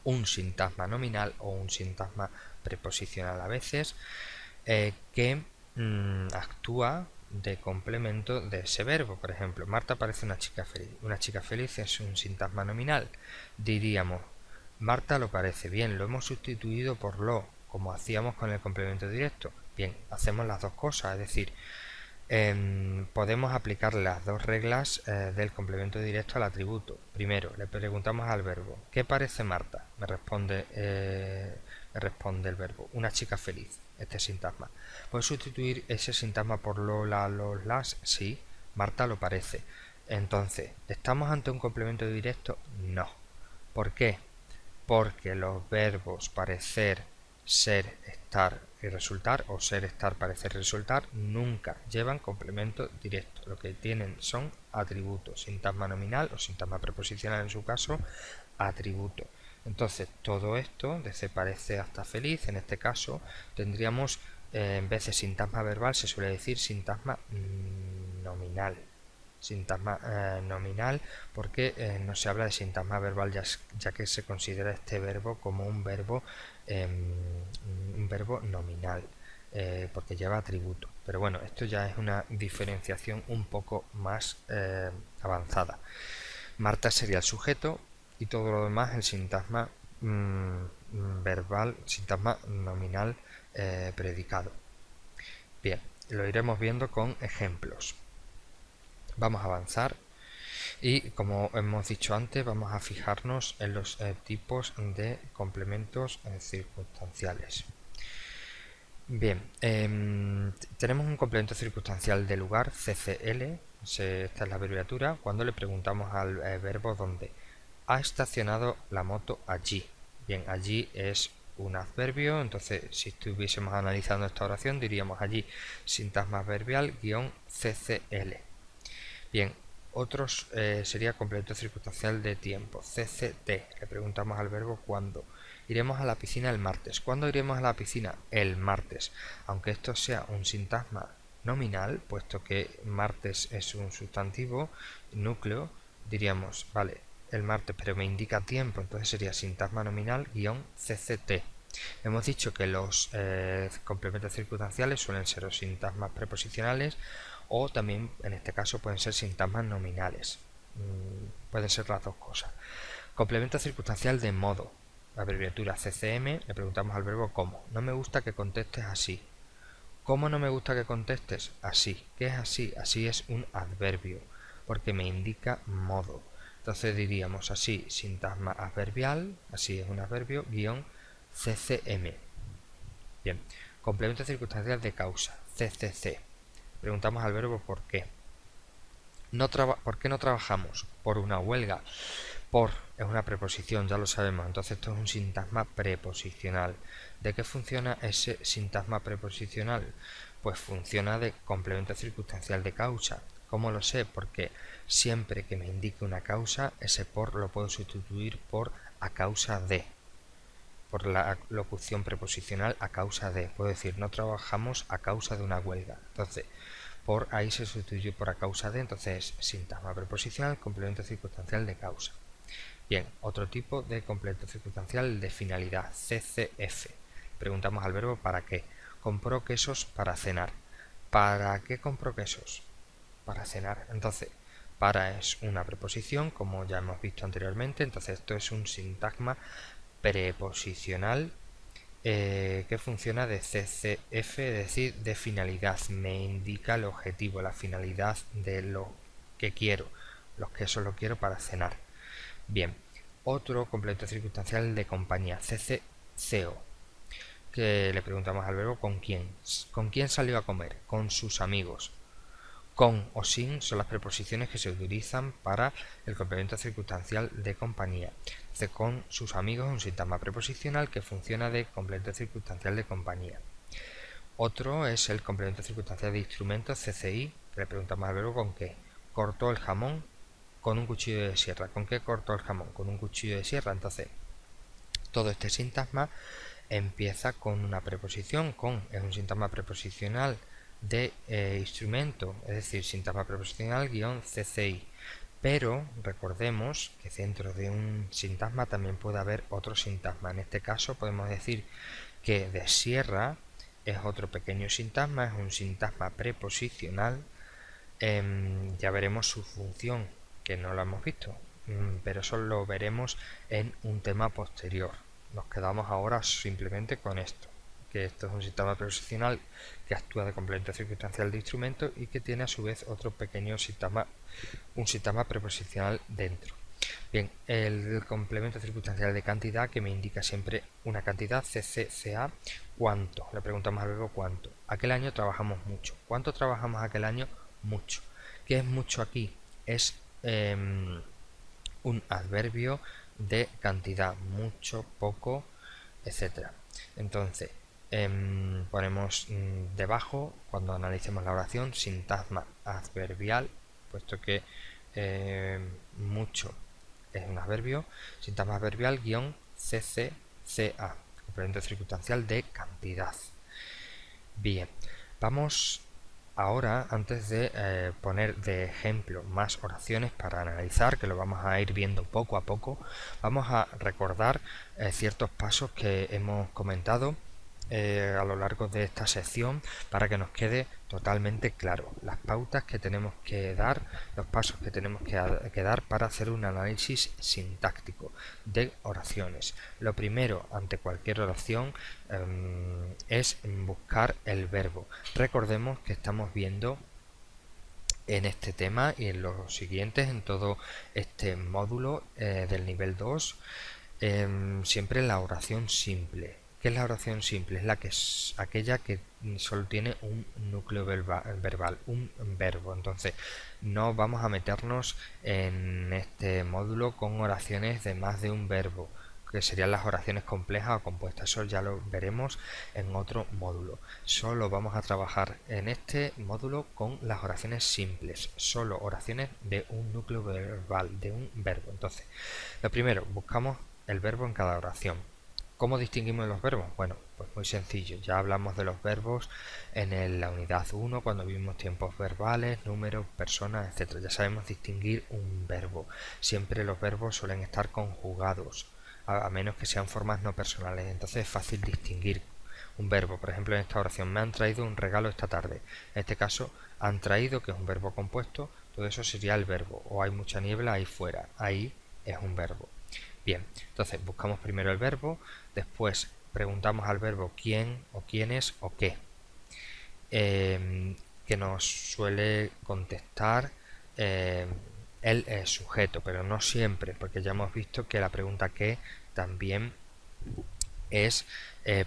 un sintagma nominal o un sintagma preposicional a veces que actúa de complemento de ese verbo. Por ejemplo, Marta parece una chica feliz. Una chica feliz es un sintagma nominal. Diríamos, Marta lo parece. Bien, lo hemos sustituido por lo, como hacíamos con el complemento directo. Bien, hacemos las dos cosas, es decir, podemos aplicar las dos reglas del complemento directo al atributo. Primero, le preguntamos al verbo, ¿qué parece Marta? Me responde el verbo, una chica feliz. Este sintagma. ¿Puedo sustituir ese sintagma por lo, la, los, las? Sí, Marta lo parece. Entonces, ¿estamos ante un complemento directo? No. ¿Por qué? Porque los verbos parecer, ser, estar y resultar, o ser, estar, parecer, resultar, nunca llevan complemento directo. Lo que tienen son atributos, sintagma nominal o sintagma preposicional en su caso, atributo. Entonces, todo esto, de se parece hasta feliz, en este caso, tendríamos, en vez de sintagma verbal, se suele decir sintagma nominal. Sintagma nominal, porque no se habla de sintagma verbal, ya que se considera este verbo como un verbo nominal, porque lleva atributo. Pero bueno, esto ya es una diferenciación un poco más avanzada. Marta sería el sujeto y todo lo demás el sintagma verbal, sintagma nominal predicado. Bien, lo iremos viendo con ejemplos. Vamos a avanzar y, como hemos dicho antes, vamos a fijarnos en los tipos de complementos circunstanciales. Bien, tenemos un complemento circunstancial de lugar, CCL, esta es la abreviatura, cuando le preguntamos al verbo dónde. Ha estacionado la moto allí. Bien, allí es un adverbio, entonces si estuviésemos analizando esta oración diríamos allí sintagma adverbial guión CCL. Bien, otros sería complemento circunstancial de tiempo, CCT. Le preguntamos al verbo cuándo. Iremos a la piscina el martes. ¿Cuándo iremos a la piscina? El martes. Aunque esto sea un sintagma nominal, puesto que martes es un sustantivo núcleo, diríamos, vale, el martes, pero me indica tiempo, entonces sería sintagma nominal guión CCT. Hemos dicho que los complementos circunstanciales suelen ser los sintagmas preposicionales o también, en este caso, pueden ser sintagmas nominales. Pueden ser las dos cosas. Complemento circunstancial de modo. Abreviatura CCM, le preguntamos al verbo cómo. No me gusta que contestes así. ¿Cómo no me gusta que contestes? Así. ¿Qué es así? Así es un adverbio, porque me indica modo. Entonces diríamos así, sintagma adverbial, así es un adverbio, guión CCM. Bien, complemento circunstancial de causa, CCC. Preguntamos al verbo por qué. ¿Por qué no trabajamos? Por una huelga. Por es una preposición, ya lo sabemos, entonces esto es un sintagma preposicional. ¿De qué funciona ese sintagma preposicional? Pues funciona de complemento circunstancial de causa. ¿Cómo lo sé? Porque siempre que me indique una causa, ese por lo puedo sustituir por a causa de. Por la locución preposicional a causa de. Puedo decir, no trabajamos a causa de una huelga. Entonces, por ahí se sustituye por a causa de, entonces es sintagma preposicional, complemento circunstancial de causa. Bien, otro tipo de complemento circunstancial de finalidad, CCF. Preguntamos al verbo ¿para qué? Compró quesos para cenar. ¿Para qué compró quesos? Para cenar. Entonces, para es una preposición, como ya hemos visto anteriormente, entonces esto es un sintagma preposicional que funciona de CCF, es decir, de finalidad. Me indica el objetivo, la finalidad de lo que quiero. Los quesos lo quiero para cenar. Bien, otro complemento circunstancial de compañía, CCCO, que le preguntamos al verbo ¿con quién? ¿Con quién salió a comer? Con sus amigos. Con o sin son las preposiciones que se utilizan para el complemento circunstancial de compañía. Entonces, con sus amigos es un sintagma preposicional que funciona de complemento circunstancial de compañía. Otro es el complemento circunstancial de instrumentos, CCI, que le preguntamos al verbo ¿con qué? Cortó el jamón con un cuchillo de sierra. ¿Con qué cortó el jamón? Con un cuchillo de sierra. Entonces, todo este sintagma empieza con una preposición, con, es un sintagma preposicional de instrumento, es decir, sintagma preposicional guión CCI. Pero recordemos que dentro de un sintagma también puede haber otro sintagma. En este caso podemos decir que de sierra es otro pequeño sintagma, es un sintagma preposicional. Ya veremos su función, que no lo hemos visto, pero eso lo veremos en un tema posterior. Nos quedamos ahora simplemente con esto, que esto es un sintagma preposicional que actúa de complemento circunstancial de instrumento y que tiene a su vez otro pequeño sintagma, un sintagma preposicional dentro. Bien, el complemento circunstancial de cantidad, que me indica siempre una cantidad, CCCA, ¿cuánto? Le preguntamos al verbo cuánto. Aquel año trabajamos mucho. ¿Cuánto trabajamos aquel año? Mucho. ¿Qué es mucho aquí? Es un adverbio de cantidad, mucho, poco, etcétera. Entonces, ponemos debajo, cuando analicemos la oración, sintagma adverbial, puesto que mucho es un adverbio, sintagma adverbial guión CCCA, complemento circunstancial de cantidad. Bien, vamos ahora, antes de poner de ejemplo más oraciones para analizar, que lo vamos a ir viendo poco a poco, vamos a recordar ciertos pasos que hemos comentado a lo largo de esta sección para que nos quede totalmente claro las pautas que tenemos que dar, los pasos que tenemos que dar para hacer un análisis sintáctico de oraciones. Lo primero ante cualquier oración es buscar el verbo. Recordemos que estamos viendo en este tema y en los siguientes, en todo este módulo del nivel 2, siempre la oración simple. ¿Qué es la oración simple? Es aquella que solo tiene un núcleo verbal, un verbo. Entonces, no vamos a meternos en este módulo con oraciones de más de un verbo, que serían las oraciones complejas o compuestas. Eso ya lo veremos en otro módulo. Solo vamos a trabajar en este módulo con las oraciones simples, solo oraciones de un núcleo verbal, de un verbo. Entonces, lo primero, buscamos el verbo en cada oración. ¿Cómo distinguimos los verbos? Bueno, pues muy sencillo. Ya hablamos de los verbos en la unidad 1 cuando vimos tiempos verbales, números, personas, etc. Ya sabemos distinguir un verbo. Siempre los verbos suelen estar conjugados, a menos que sean formas no personales. Entonces es fácil distinguir un verbo. Por ejemplo, en esta oración, me han traído un regalo esta tarde. En este caso, han traído, que es un verbo compuesto, todo eso sería el verbo. O hay mucha niebla ahí fuera. Ahí es un verbo. Bien, entonces buscamos primero el verbo, después preguntamos al verbo quién o quiénes o qué, que nos suele contestar el sujeto, pero no siempre, porque ya hemos visto que la pregunta qué también es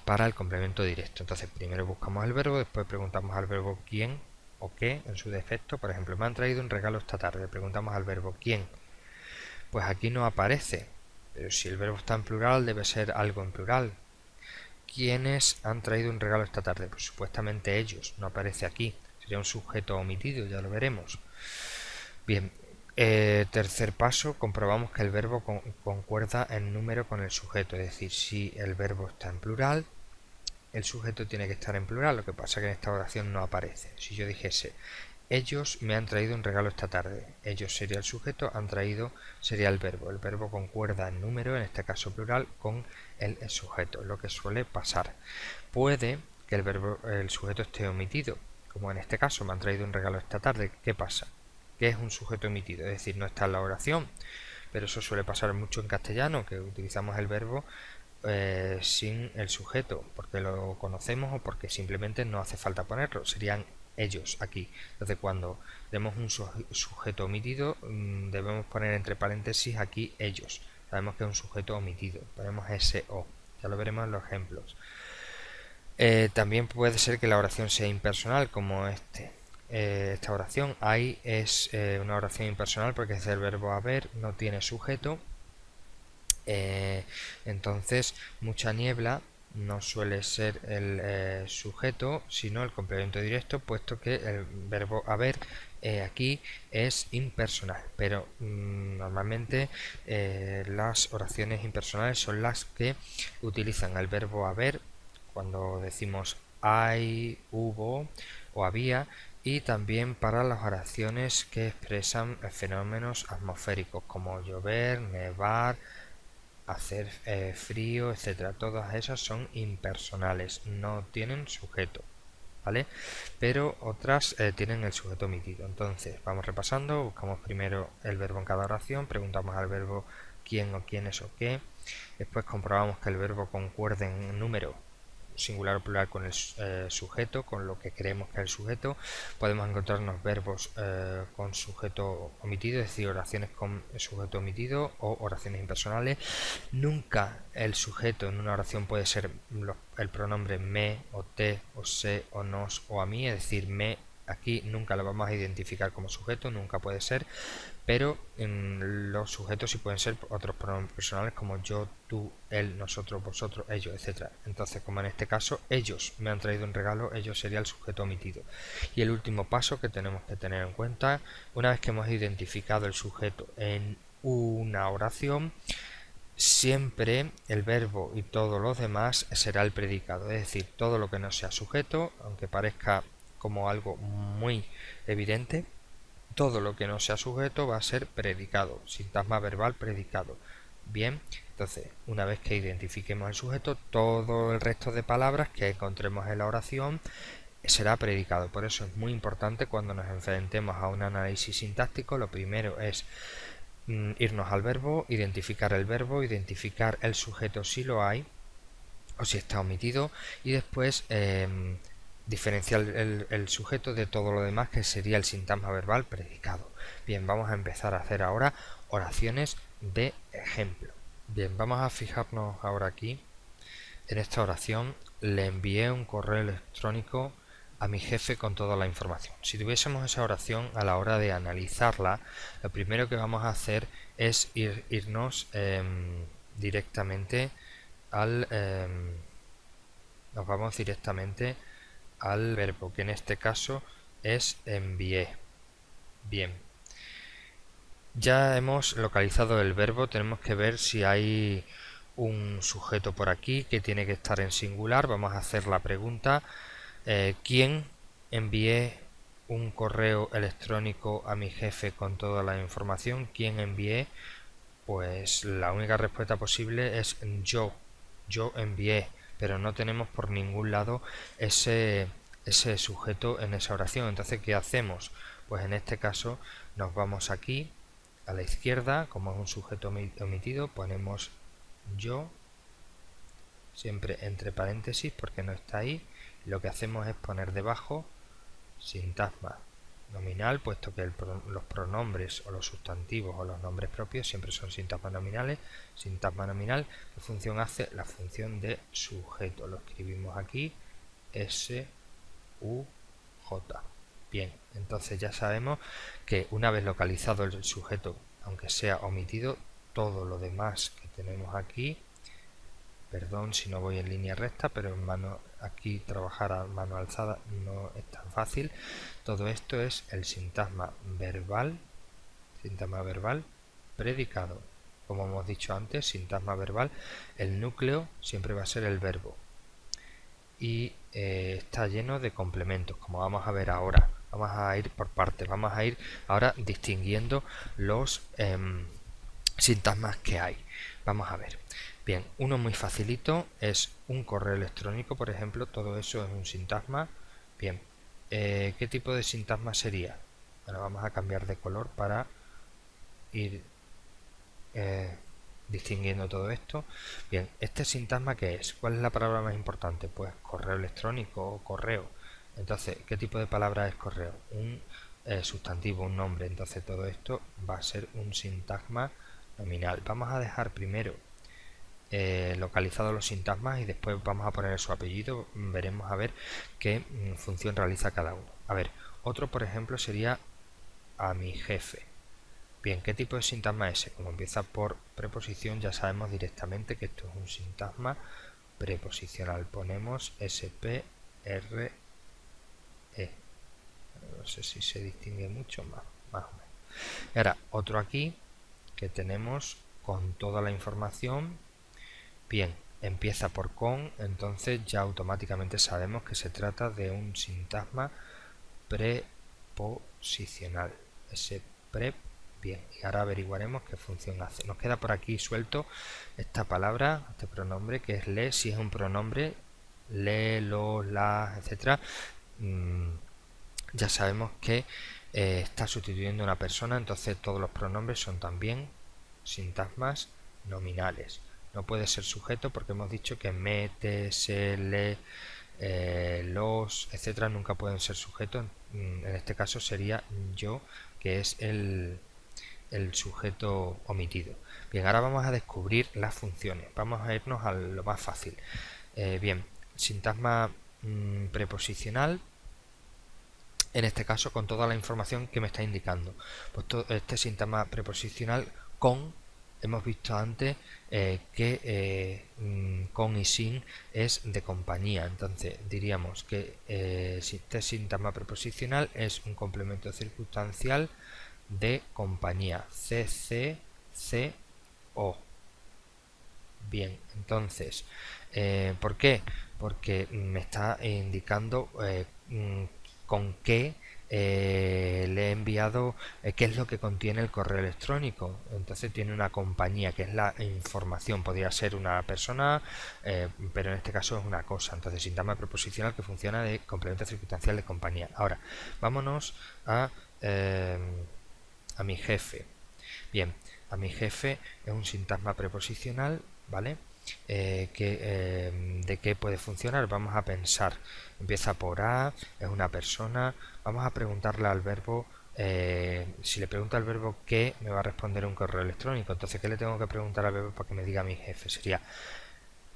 para el complemento directo. Entonces primero buscamos el verbo, después preguntamos al verbo quién o qué en su defecto. Por ejemplo, me han traído un regalo esta tarde, preguntamos al verbo quién. Pues aquí no aparece. Pero si el verbo está en plural, debe ser algo en plural. ¿Quiénes han traído un regalo esta tarde? Pues supuestamente ellos, no aparece aquí. Sería un sujeto omitido, ya lo veremos. Bien, tercer paso, comprobamos que el verbo concuerda en número con el sujeto. Es decir, si el verbo está en plural, el sujeto tiene que estar en plural. Lo que pasa es que en esta oración no aparece. Si yo dijese, ellos me han traído un regalo esta tarde. Ellos sería el sujeto, han traído sería el verbo. El verbo concuerda en número, en este caso plural, con el sujeto, lo que suele pasar. Puede que el sujeto esté omitido, como en este caso, me han traído un regalo esta tarde. ¿Qué pasa? ¿Qué es un sujeto omitido? Es decir, no está en la oración, pero eso suele pasar mucho en castellano, que utilizamos el verbo sin el sujeto, porque lo conocemos o porque simplemente no hace falta ponerlo. Serían ellos aquí. Entonces cuando vemos un sujeto omitido debemos poner entre paréntesis aquí ellos. Sabemos que es un sujeto omitido. Ponemos SO. Ya lo veremos en los ejemplos. También puede ser que la oración sea impersonal, como esta oración. Ahí es una oración impersonal porque es el verbo haber, no tiene sujeto. Entonces mucha niebla no suele ser el sujeto, sino el complemento directo, puesto que el verbo haber aquí es impersonal. Pero normalmente las oraciones impersonales son las que utilizan el verbo haber cuando decimos hay, hubo o había, y también para las oraciones que expresan fenómenos atmosféricos como llover, nevar, hacer frío, etcétera. Todas esas son impersonales, no tienen sujeto, ¿vale? Pero otras tienen el sujeto omitido. Entonces vamos repasando, buscamos primero el verbo en cada oración, preguntamos al verbo quién o quiénes o qué, después comprobamos que el verbo concuerde en número singular o plural con el sujeto, con lo que creemos que es el sujeto. Podemos encontrarnos verbos con sujeto omitido, es decir, oraciones con sujeto omitido o oraciones impersonales. Nunca el sujeto en una oración puede ser el pronombre me o te o se o nos o a mí, es decir, me aquí nunca lo vamos a identificar como sujeto, nunca puede ser, pero los sujetos sí pueden ser otros pronombres personales como yo, tú, él, nosotros, vosotros, ellos, etc. Entonces, como en este caso, ellos me han traído un regalo, ellos sería el sujeto omitido. Y el último paso que tenemos que tener en cuenta, una vez que hemos identificado el sujeto en una oración, siempre el verbo y todo lo demás será el predicado, es decir, todo lo que no sea sujeto, aunque parezca como algo muy evidente, todo lo que no sea sujeto va a ser predicado, sintagma verbal predicado. Bien, entonces, una vez que identifiquemos el sujeto, todo el resto de palabras que encontremos en la oración será predicado. Por eso es muy importante cuando nos enfrentemos a un análisis sintáctico, lo primero es irnos al verbo, identificar el sujeto si lo hay o si está omitido, y después diferenciar el sujeto de todo lo demás, que sería el sintagma verbal predicado. Bien, vamos a empezar a hacer ahora oraciones de ejemplo. Bien, vamos a fijarnos ahora aquí. En esta oración le envié un correo electrónico a mi jefe con toda la información. Si tuviésemos esa oración, a la hora de analizarla, lo primero que vamos a hacer es irnos directamente al nos vamos directamente al verbo, que en este caso es envié. Bien, ya hemos localizado el verbo, tenemos que ver si hay un sujeto por aquí que tiene que estar en singular. Vamos a hacer la pregunta: ¿quién envié un correo electrónico a mi jefe con toda la información? ¿Quién envié? Pues la única respuesta posible es yo envié, pero no tenemos por ningún lado ese sujeto en esa oración. Entonces, ¿qué hacemos? Pues en este caso nos vamos aquí a la izquierda, como es un sujeto omitido, ponemos yo, siempre entre paréntesis porque no está ahí. Lo que hacemos es poner debajo sintagma nominal, puesto que los pronombres o los sustantivos o los nombres propios siempre son sintagmas nominales. Sintagma nominal, ¿qué función hace? La función de sujeto. Lo escribimos aquí, S-U-J. Bien, entonces ya sabemos que una vez localizado el sujeto, aunque sea omitido, todo lo demás que tenemos aquí, perdón si no voy en línea recta, pero en mano, aquí trabajar a mano alzada no es tan fácil. Todo esto es el sintagma verbal predicado. Como hemos dicho antes, sintagma verbal, el núcleo siempre va a ser el verbo. Y está lleno de complementos, como vamos a ver ahora. Vamos a ir por partes, vamos a ir ahora distinguiendo los sintagmas que hay. Vamos a ver. Bien, uno muy facilito es un correo electrónico, por ejemplo, todo eso es un sintagma. Bien, ¿qué tipo de sintagma sería? Bueno, vamos a cambiar de color para ir distinguiendo todo esto. Bien, ¿este sintagma qué es? ¿Cuál es la palabra más importante? Pues correo electrónico o correo. Entonces, ¿qué tipo de palabra es correo? Un sustantivo, un nombre. Entonces todo esto va a ser un sintagma nominal. Vamos a dejar primero localizados los sintagmas y después vamos a poner su apellido. Veremos a ver qué función realiza cada uno. A ver, otro por ejemplo sería a mi jefe. Bien, ¿qué tipo de sintagma es ese? Como empieza por preposición, ya sabemos directamente que esto es un sintagma preposicional. Ponemos SPRE. No sé si se distingue mucho más o menos. Y ahora, otro aquí que tenemos con toda la información. Bien, empieza por con, entonces ya automáticamente sabemos que se trata de un sintagma preposicional. Ese pre. Bien, y ahora averiguaremos qué función hace. Nos queda por aquí suelto esta palabra, este pronombre que es le. Si es un pronombre, le, lo, la, etcétera, ya sabemos que está sustituyendo a una persona, entonces todos los pronombres son también sintagmas nominales. No puede ser sujeto porque hemos dicho que me, te, se, le, los, etcétera, nunca pueden ser sujetos. En este caso sería yo, que es el sujeto omitido. Bien, ahora vamos a descubrir las funciones. Vamos a irnos a lo más fácil. Bien, sintagma preposicional, en este caso con toda la información que me está indicando. Pues este sintagma preposicional con, hemos visto antes que con y sin es de compañía. Entonces diríamos que este sintagma preposicional es un complemento circunstancial de compañía. C, C, C, O. Bien, entonces, ¿por qué? Porque me está indicando con qué le he enviado, qué es lo que contiene el correo electrónico. Entonces tiene una compañía, que es la información. Podría ser una persona, pero en este caso es una cosa. Entonces, sintagma preposicional que funciona de complemento circunstancial de compañía. Ahora, vámonos eh, a mi jefe. Bien, a mi jefe es un sintagma preposicional, ¿vale? ¿De qué puede funcionar? Vamos a pensar. Empieza por A, es una persona. Vamos a preguntarle al verbo. Si le pregunto al verbo qué, me va a responder un correo electrónico. Entonces, ¿qué le tengo que preguntar al verbo para que me diga mi jefe? Sería: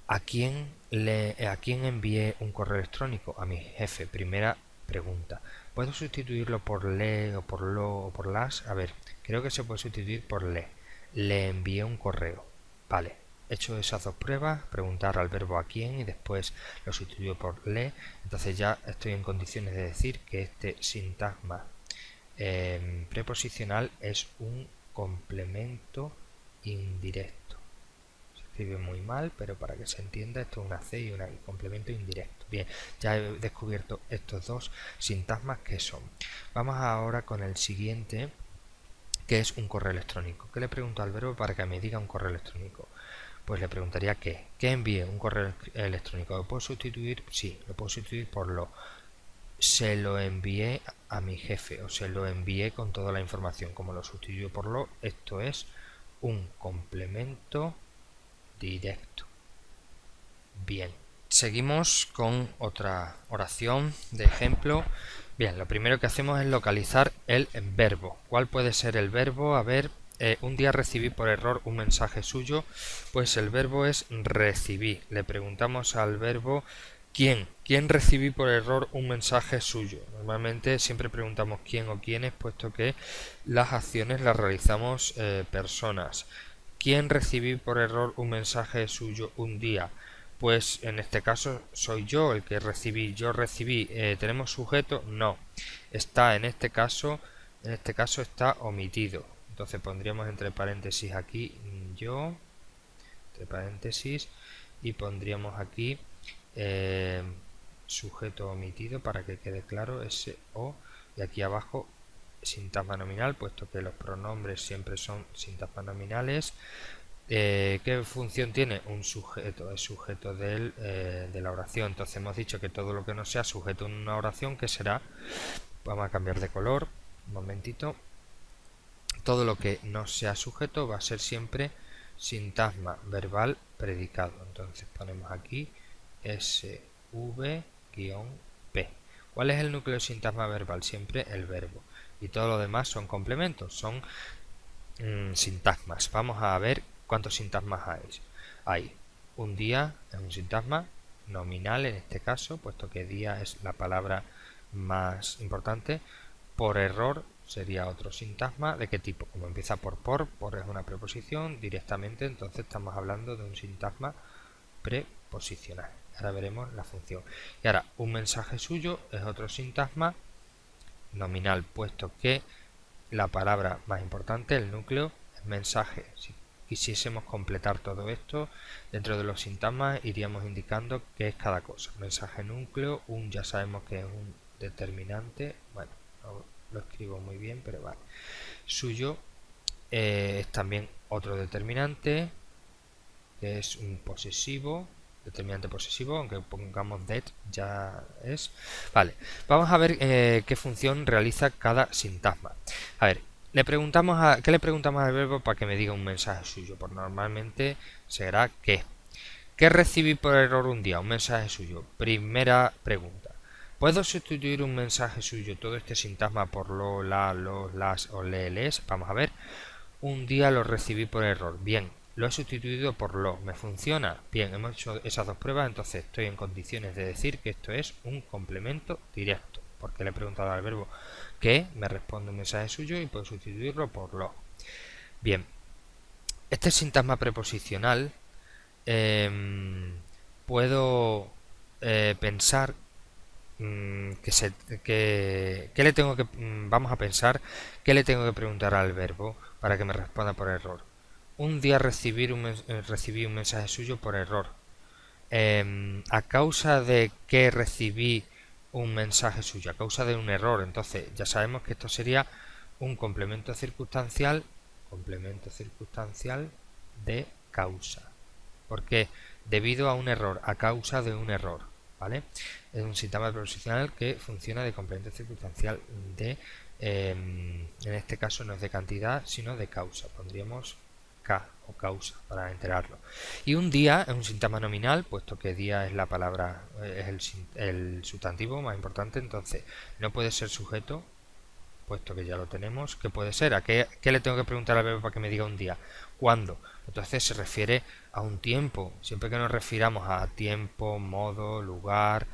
¿a quién envié un correo electrónico? A mi jefe. Primera pregunta. ¿Puedo sustituirlo por le o por lo o por las? A ver, creo que se puede sustituir por le. Le envié un correo. Vale. Hecho esas dos pruebas, preguntar al verbo a quién y después lo sustituyo por le. Entonces ya estoy en condiciones de decir que este sintagma preposicional es un complemento indirecto. Escribe muy mal, pero para que se entienda, esto es una C y un complemento indirecto. Bien, ya he descubierto estos dos sintagmas que son. Vamos ahora con el siguiente, que es un correo electrónico. ¿Qué le pregunto al verbo para que me diga un correo electrónico? Pues le preguntaría qué. ¿Qué envíe un correo electrónico? ¿Lo puedo sustituir? Sí, lo puedo sustituir por lo. Se lo envié a mi jefe o se lo envié con toda la información. Como lo sustituyo por lo, esto es un complemento directo. Bien, seguimos con otra oración de ejemplo. Bien, lo primero que hacemos es localizar el verbo. ¿Cuál puede ser el verbo? A ver, un día recibí por error un mensaje suyo. Pues el verbo es recibí. Le preguntamos al verbo ¿quién recibí por error un mensaje suyo? Normalmente siempre preguntamos quién o quiénes, puesto que las acciones las realizamos personas. ¿Quién recibí por error un mensaje suyo un día? Pues en este caso soy yo el que recibí. Yo recibí. ¿Tenemos sujeto? No. Está en este caso está omitido. Entonces pondríamos entre paréntesis aquí yo, entre paréntesis, y pondríamos aquí eh, sujeto omitido para que quede claro ese o, y aquí abajo sintagma nominal, puesto que los pronombres siempre son sintagmas nominales. ¿Qué función tiene? Un sujeto, es sujeto de la oración. Entonces hemos dicho que todo lo que no sea sujeto en una oración, ¿qué será? Vamos a cambiar de color, un momentito. Todo lo que no sea sujeto va a ser siempre sintagma verbal predicado. Entonces ponemos aquí SV-P. ¿Cuál es el núcleo de sintagma verbal? Siempre el verbo. Y todo lo demás son complementos, son sintagmas. Vamos a ver cuántos sintagmas hay. Un día es un sintagma nominal en este caso, puesto que día es la palabra más importante. Por error sería otro sintagma. ¿De qué tipo? Como empieza por es una preposición directamente, entonces estamos hablando de un sintagma preposicional. Ahora veremos la función. Y ahora, un mensaje suyo es otro sintagma nominal, puesto que la palabra más importante, el núcleo, es mensaje. Si quisiésemos completar todo esto, dentro de los sintagmas iríamos indicando qué es cada cosa. Mensaje núcleo, ya sabemos que es un determinante. Bueno, no lo escribo muy bien, pero vale. Suyo es también otro determinante, que es un posesivo, determinante posesivo, aunque pongamos that ya es. Vale, vamos a ver qué función realiza cada sintagma. A ver, ¿qué le preguntamos al verbo para que me diga un mensaje suyo? Pues normalmente será ¿qué? ¿Qué recibí por error un día? Un mensaje suyo. Primera pregunta. ¿Puedo sustituir un mensaje suyo, todo este sintagma, por lo, la, los, las o le, les? Vamos a ver. Un día lo recibí por error. Bien, lo he sustituido por lo. ¿Me funciona? Bien, hemos hecho esas dos pruebas, entonces estoy en condiciones de decir que esto es un complemento directo. Porque le he preguntado al verbo que me responde un mensaje suyo y puedo sustituirlo por lo. Bien, este sintagma preposicional puedo pensar que le tengo que vamos a pensar que le tengo que preguntar al verbo para que me responda por error. un día recibí un mensaje suyo por error. A causa de que recibí un mensaje suyo, a causa de un error. Entonces ya sabemos que esto sería un complemento circunstancial de causa. Porque debido a un error, a causa de un error, ¿vale? Es un sintagma preposicional que funciona de complemento circunstancial de, en este caso no es de cantidad, sino de causa. Pondríamos K o causa para enterarlo. Y un día es un sintagma nominal, puesto que día es la palabra, es el sustantivo más importante, entonces no puede ser sujeto, puesto que ya lo tenemos. ¿Qué puede ser? ¿Qué le tengo que preguntar al verbo para que me diga un día? ¿Cuándo? Entonces se refiere a un tiempo. Siempre que nos refiramos a tiempo, modo, lugar,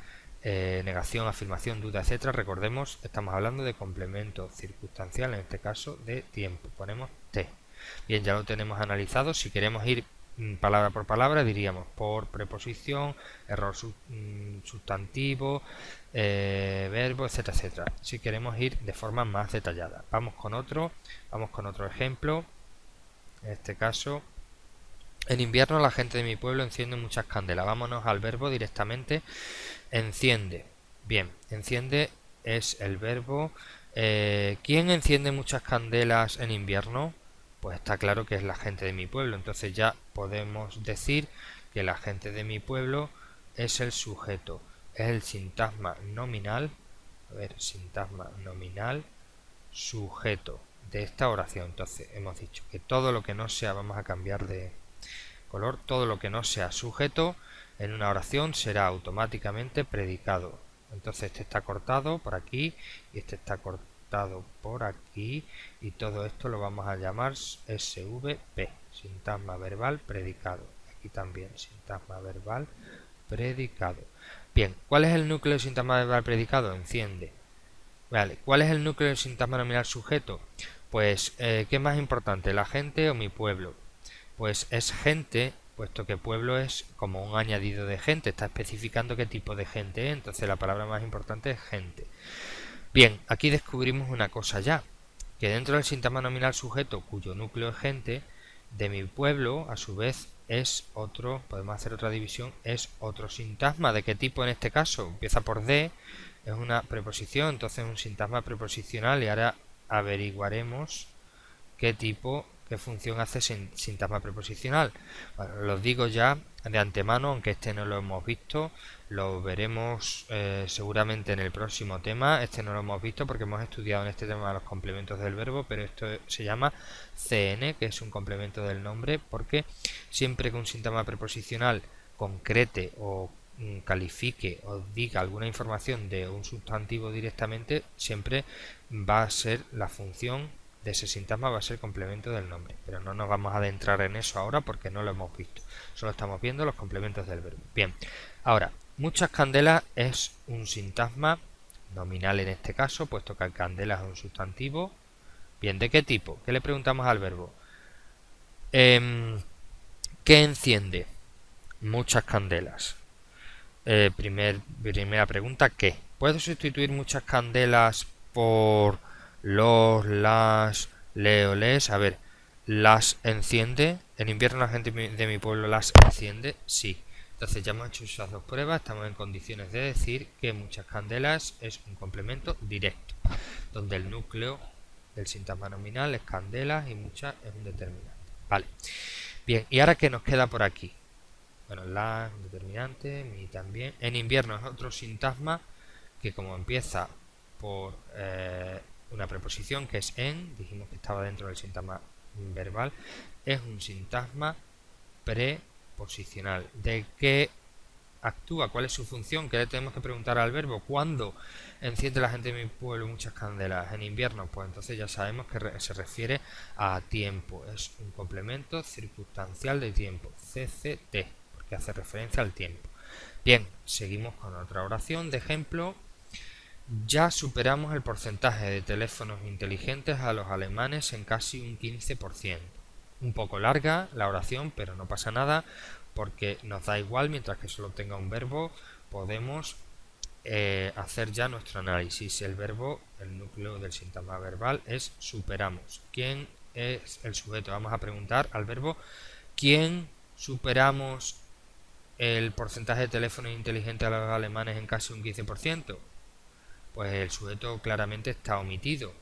negación, afirmación, duda, etcétera, recordemos, estamos hablando de complemento circunstancial, en este caso de tiempo. Ponemos T. Bien, ya lo tenemos analizado. Si queremos ir palabra por palabra, diríamos por preposición, error sustantivo, verbo, etcétera, etcétera. Si queremos ir de forma más detallada. Vamos con otro ejemplo. En este caso, en invierno la gente de mi pueblo enciende muchas candelas. Vámonos al verbo directamente. Enciende. Bien, enciende es el verbo. ¿Quién enciende muchas candelas en invierno? Pues está claro que es la gente de mi pueblo. Entonces ya podemos decir que la gente de mi pueblo es el sujeto. Es el sintagma nominal. A ver, sintagma nominal, sujeto de esta oración. Entonces hemos dicho que todo lo que no sea, vamos a cambiar de color, todo lo que no sea sujeto en una oración será automáticamente predicado. Entonces este está cortado por aquí y este está cortado por aquí, y todo esto lo vamos a llamar SVP, sintagma verbal predicado. Aquí también sintagma verbal predicado. Bien, ¿cuál es el núcleo del sintagma verbal predicado? Enciende. Vale, ¿cuál es el núcleo del sintagma nominal sujeto? Pues, ¿qué es más importante, la gente o mi pueblo? Pues es gente, puesto que pueblo es como un añadido de gente, está especificando qué tipo de gente es, entonces la palabra más importante es gente. Bien, aquí descubrimos una cosa ya, que dentro del sintagma nominal sujeto, cuyo núcleo es gente, de mi pueblo, a su vez, es otro, podemos hacer otra división, es otro sintagma. ¿De qué tipo en este caso? Empieza por D, es una preposición, entonces es un sintagma preposicional, y ahora averiguaremos qué tipo, qué función hace sintagma preposicional. Bueno, lo digo ya de antemano, aunque este no lo hemos visto, lo veremos seguramente en el próximo tema. Este no lo hemos visto porque hemos estudiado en este tema los complementos del verbo, pero esto se llama CN, que es un complemento del nombre, porque siempre que un sintagma preposicional concrete o califique o diga alguna información de un sustantivo directamente, siempre va a ser la función de ese sintagma, va a ser complemento del nombre, pero no nos vamos a adentrar en eso ahora porque no lo hemos visto, solo estamos viendo los complementos del verbo. Bien, ahora, muchas candelas es un sintagma nominal en este caso, puesto que candela es un sustantivo. Bien, ¿de qué tipo? ¿Qué le preguntamos al verbo? ¿Qué enciende? Muchas candelas. Primera pregunta, ¿qué? ¿Puedo sustituir muchas candelas por los, las, leo, les? A ver, ¿las enciende? ¿En invierno la gente de mi pueblo las enciende? Sí. Entonces ya hemos hecho esas dos pruebas, estamos en condiciones de decir que muchas candelas es un complemento directo, donde el núcleo del sintagma nominal es candelas y muchas es un determinante. Vale. Bien, ¿y ahora qué nos queda por aquí? Bueno, la determinante, mi también. En invierno es otro sintagma que, como empieza por una preposición que es en, dijimos que estaba dentro del sintagma verbal, es un sintagma preposicional. ¿De qué actúa? ¿Cuál es su función? ¿Qué le tenemos que preguntar al verbo? ¿Cuándo enciende la gente de mi pueblo muchas candelas? En invierno, pues entonces ya sabemos que se refiere a tiempo. Es un complemento circunstancial de tiempo, CCT, que hace referencia al tiempo. Bien, seguimos con otra oración de ejemplo. Ya superamos el porcentaje de teléfonos inteligentes a los alemanes en casi un 15%. Un poco larga la oración, pero no pasa nada porque nos da igual, mientras que solo tenga un verbo podemos hacer ya nuestro análisis. El verbo, el núcleo del sintagma verbal es superamos. ¿Quién es el sujeto. Vamos a preguntar al verbo ¿quién superamos el porcentaje de teléfonos inteligentes a los alemanes en casi un 15%? Pues el sujeto claramente está omitido.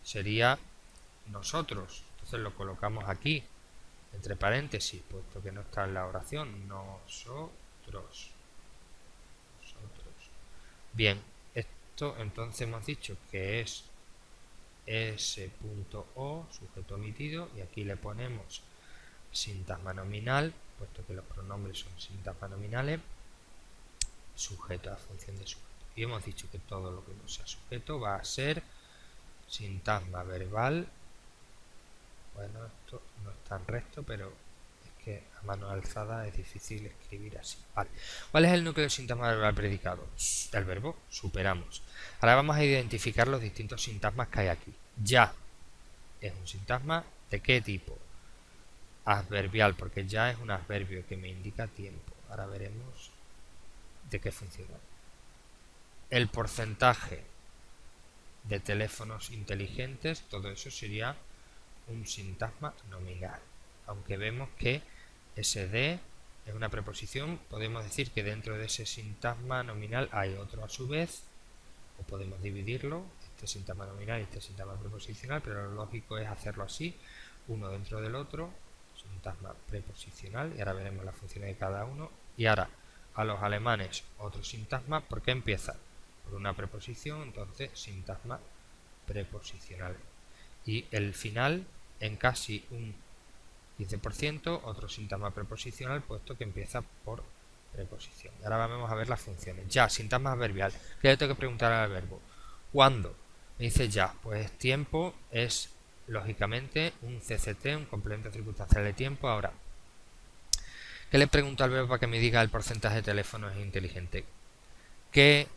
Sería nosotros. Entonces lo colocamos aquí, entre paréntesis, puesto que no está en la oración. Nosotros. Bien, esto entonces hemos dicho que es S.O, sujeto omitido, y aquí le ponemos sintagma nominal, puesto que los pronombres son sintagma nominales, sujeto a función de sujeto. Y hemos dicho que todo lo que no sea sujeto va a ser sintagma verbal. Bueno, esto no es tan recto, pero es que a mano alzada es difícil escribir así. Vale. ¿Cuál es el núcleo del sintagma verbal predicado? El verbo superamos. Ahora vamos a identificar los distintos sintagmas que hay aquí. Ya es un sintagma ¿de qué tipo? Adverbial, porque ya es un adverbio que me indica tiempo. Ahora veremos de qué funciona. El porcentaje de teléfonos inteligentes, todo eso sería un sintagma nominal. Aunque vemos que ese de es una preposición, podemos decir que dentro de ese sintagma nominal hay otro a su vez, o podemos dividirlo, este sintagma nominal y este sintagma preposicional, pero lo lógico es hacerlo así, uno dentro del otro, sintagma preposicional, y ahora veremos las funciones de cada uno. Y ahora, a los alemanes, otro sintagma, porque empieza por una preposición, entonces sintagma preposicional. Y el final, en casi un 15%, otro sintagma preposicional, puesto que empieza por preposición. Ahora vamos a ver las funciones. Ya, sintagma adverbial. ¿Qué le tengo que preguntar al verbo? ¿Cuándo? Me dice ya. Pues tiempo es, lógicamente, un CCT, un complemento circunstancial de tiempo. Ahora, ¿qué le pregunto al verbo para que me diga el porcentaje de teléfonos inteligentes? ¿Qué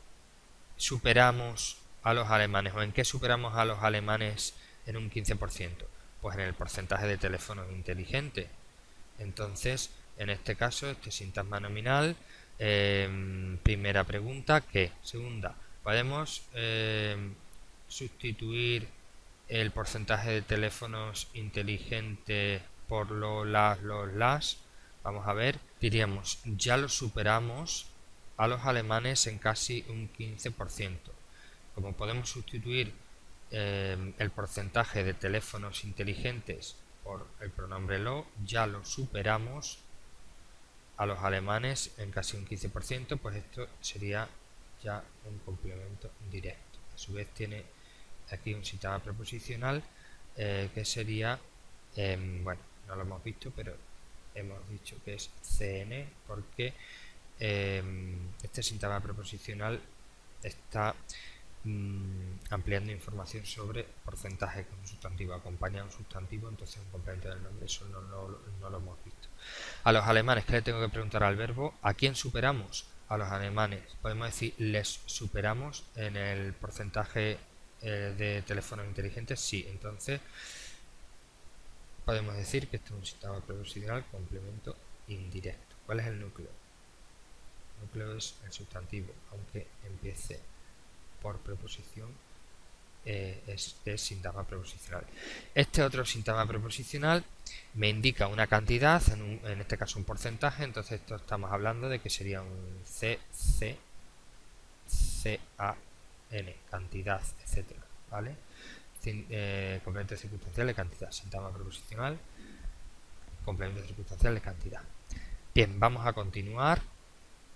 superamos a los alemanes? ¿O en qué superamos a los alemanes en un 15%? Pues en el porcentaje de teléfonos inteligentes. Entonces, en este caso, este sintagma nominal, primera pregunta, ¿qué? Segunda, podemos sustituir el porcentaje de teléfonos inteligentes por los las. Vamos a ver, diríamos, ya lo superamos a los alemanes en casi un 15%. Como podemos sustituir el porcentaje de teléfonos inteligentes por el pronombre lo, ya lo superamos a los alemanes en casi un 15%, pues esto sería ya un complemento directo. A su vez tiene aquí un sintagma preposicional que sería, bueno, no lo hemos visto, pero hemos dicho que es CN porque este sintagma preposicional está ampliando información sobre porcentaje con un sustantivo, acompaña a un sustantivo, entonces un complemento del nombre, eso no lo hemos visto. A los alemanes, ¿qué le tengo que preguntar al verbo? ¿A quién superamos? A los alemanes. Podemos decir, ¿les superamos en el porcentaje de teléfonos inteligentes? Sí, entonces podemos decir que este es un sintagma preposicional complemento indirecto. ¿Cuál es el núcleo? El núcleo es el sustantivo, aunque empiece por preposición, es sintagma preposicional. Este otro sintagma preposicional me indica una cantidad, en este caso un porcentaje, entonces esto estamos hablando de que sería un CC, CAN, cantidad, etcétera, ¿vale? Complemento circunstancial de cantidad, sintagma preposicional, complemento circunstancial de cantidad. Bien, vamos a continuar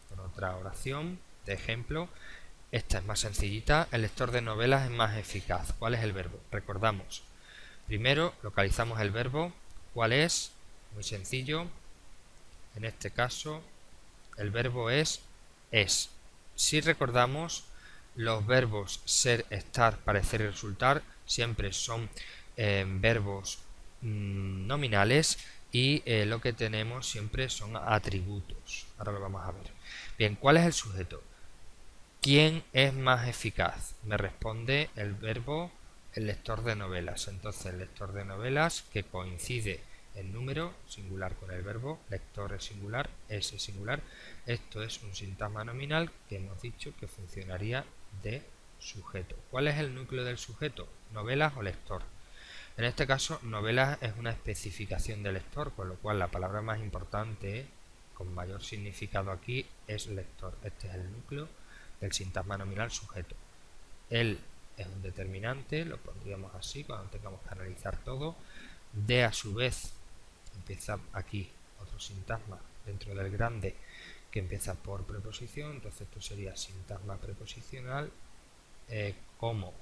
con otra oración de ejemplo. Esta es más sencillita, el lector de novelas es más eficaz. ¿Cuál es el verbo? Recordamos. Primero localizamos el verbo. ¿Cuál es? Muy sencillo. En este caso, el verbo es. Si recordamos, los verbos ser, estar, parecer y resultar siempre son verbos nominales y lo que tenemos siempre son atributos. Ahora lo vamos a ver. Bien, ¿cuál es el sujeto? ¿Quién es más eficaz? Me responde el verbo el lector de novelas. Entonces el lector de novelas que coincide en número singular con el verbo, lector es singular, es singular. Esto es un sintagma nominal que hemos dicho que funcionaría de sujeto. ¿Cuál es el núcleo del sujeto? ¿Novelas o lector? En este caso, novelas es una especificación del lector, con lo cual la palabra más importante, con mayor significado aquí, es lector. Este es el núcleo del sintagma nominal sujeto. Él es un determinante, lo pondríamos así cuando tengamos que analizar todo. De, a su vez, empieza aquí otro sintagma dentro del grande que empieza por preposición, entonces esto sería sintagma preposicional. Como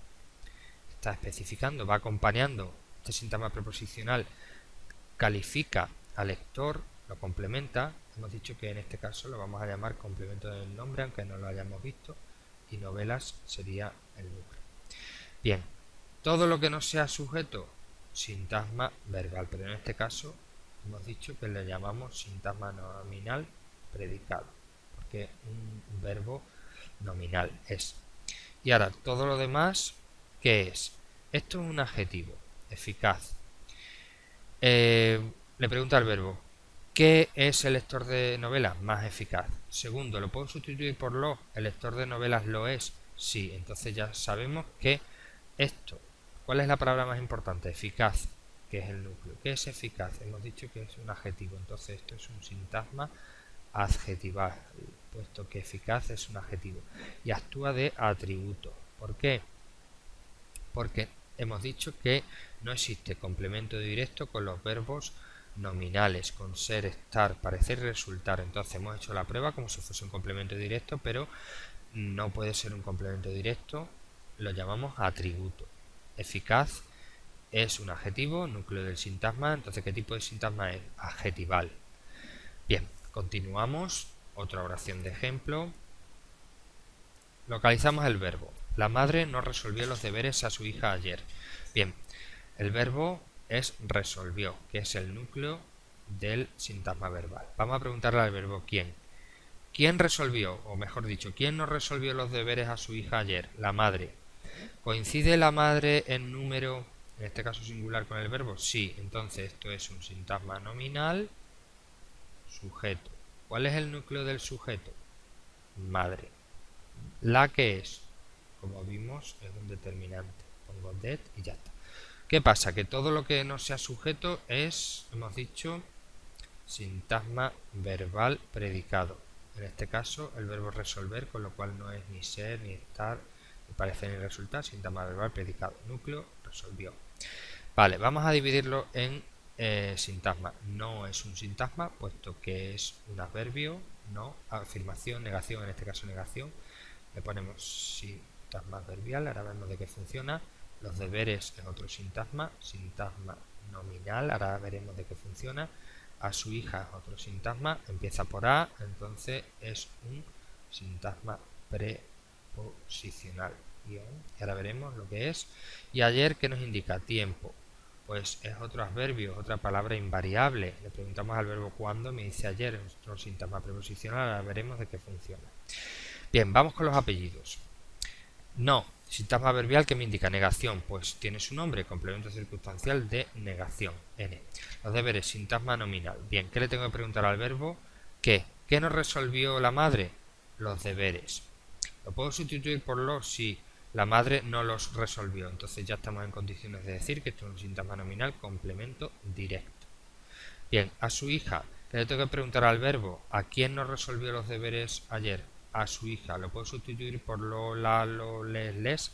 está especificando, va acompañando este sintagma preposicional, califica al lector, lo complementa. Hemos dicho que en este caso lo vamos a llamar complemento del nombre, aunque no lo hayamos visto, y novelas sería el núcleo. Bien, todo lo que no sea sujeto, sintagma verbal, pero en este caso hemos dicho que le llamamos sintagma nominal predicado, porque un verbo nominal es. Y ahora, todo lo demás, ¿qué es? Esto es un adjetivo, eficaz. Le pregunta al verbo, ¿qué es el lector de novelas? Más eficaz. Segundo, ¿lo puedo sustituir por lo? ¿El lector de novelas lo es? Sí, entonces ya sabemos que esto, ¿cuál es la palabra más importante? Eficaz, que es el núcleo. ¿Qué es eficaz? Hemos dicho que es un adjetivo, entonces esto es un sintagma adjetival, puesto que eficaz es un adjetivo y actúa de atributo. ¿Por qué? Porque hemos dicho que no existe complemento directo con los verbos nominales, con ser, estar, parecer y resultar. Entonces hemos hecho la prueba como si fuese un complemento directo, pero no puede ser un complemento directo, lo llamamos atributo. Eficaz es un adjetivo, núcleo del sintagma. Entonces, ¿qué tipo de sintagma es? Adjetival. Bien, continuamos. Otra oración de ejemplo. Localizamos el verbo. La madre no resolvió los deberes a su hija ayer. Bien, el verbo es resolvió, que es el núcleo del sintagma verbal. Vamos a preguntarle al verbo quién. ¿Quién resolvió, o mejor dicho, quién no resolvió los deberes a su hija ayer? La madre. ¿Coincide la madre en número, en este caso singular, con el verbo? Sí, entonces esto es un sintagma nominal sujeto. ¿Cuál es el núcleo del sujeto? Madre. La que es, como vimos, es un determinante. Pongo det y ya está. ¿Qué pasa? Que todo lo que no sea sujeto es, hemos dicho, sintagma verbal predicado. En este caso, el verbo resolver, con lo cual no es ni ser, ni estar, ni parecer, ni resultar, sintagma verbal predicado. Núcleo, resolvió. Vale, vamos a dividirlo en sintagma. No es un sintagma, puesto que es un adverbio, no, afirmación, negación, en este caso negación. Le ponemos sintagma adverbial, ahora vemos de qué funciona. Los deberes es otro sintagma, sintagma nominal, ahora veremos de qué funciona. A su hija es otro sintagma, empieza por A, entonces es un sintagma preposicional. Y ahora veremos lo que es. Y ayer, ¿qué nos indica? Tiempo. Pues es otro adverbio, otra palabra invariable. Le preguntamos al verbo cuándo, me dice ayer, es otro sintagma preposicional, ahora veremos de qué funciona. Bien, vamos con los apellidos. No, sintagma verbial que me indica negación, pues tiene su nombre, complemento circunstancial de negación, N. Los deberes, sintagma nominal. Bien, ¿qué le tengo que preguntar al verbo? ¿Qué? ¿Qué nos resolvió la madre? Los deberes. ¿Lo puedo sustituir por los? Sí, la madre no los resolvió, entonces ya estamos en condiciones de decir que esto es un sintagma nominal, complemento directo. Bien, a su hija, ¿qué le tengo que preguntar al verbo? ¿A quién nos resolvió los deberes ayer? A su hija. ¿Lo puedo sustituir por lo, la, lo, les?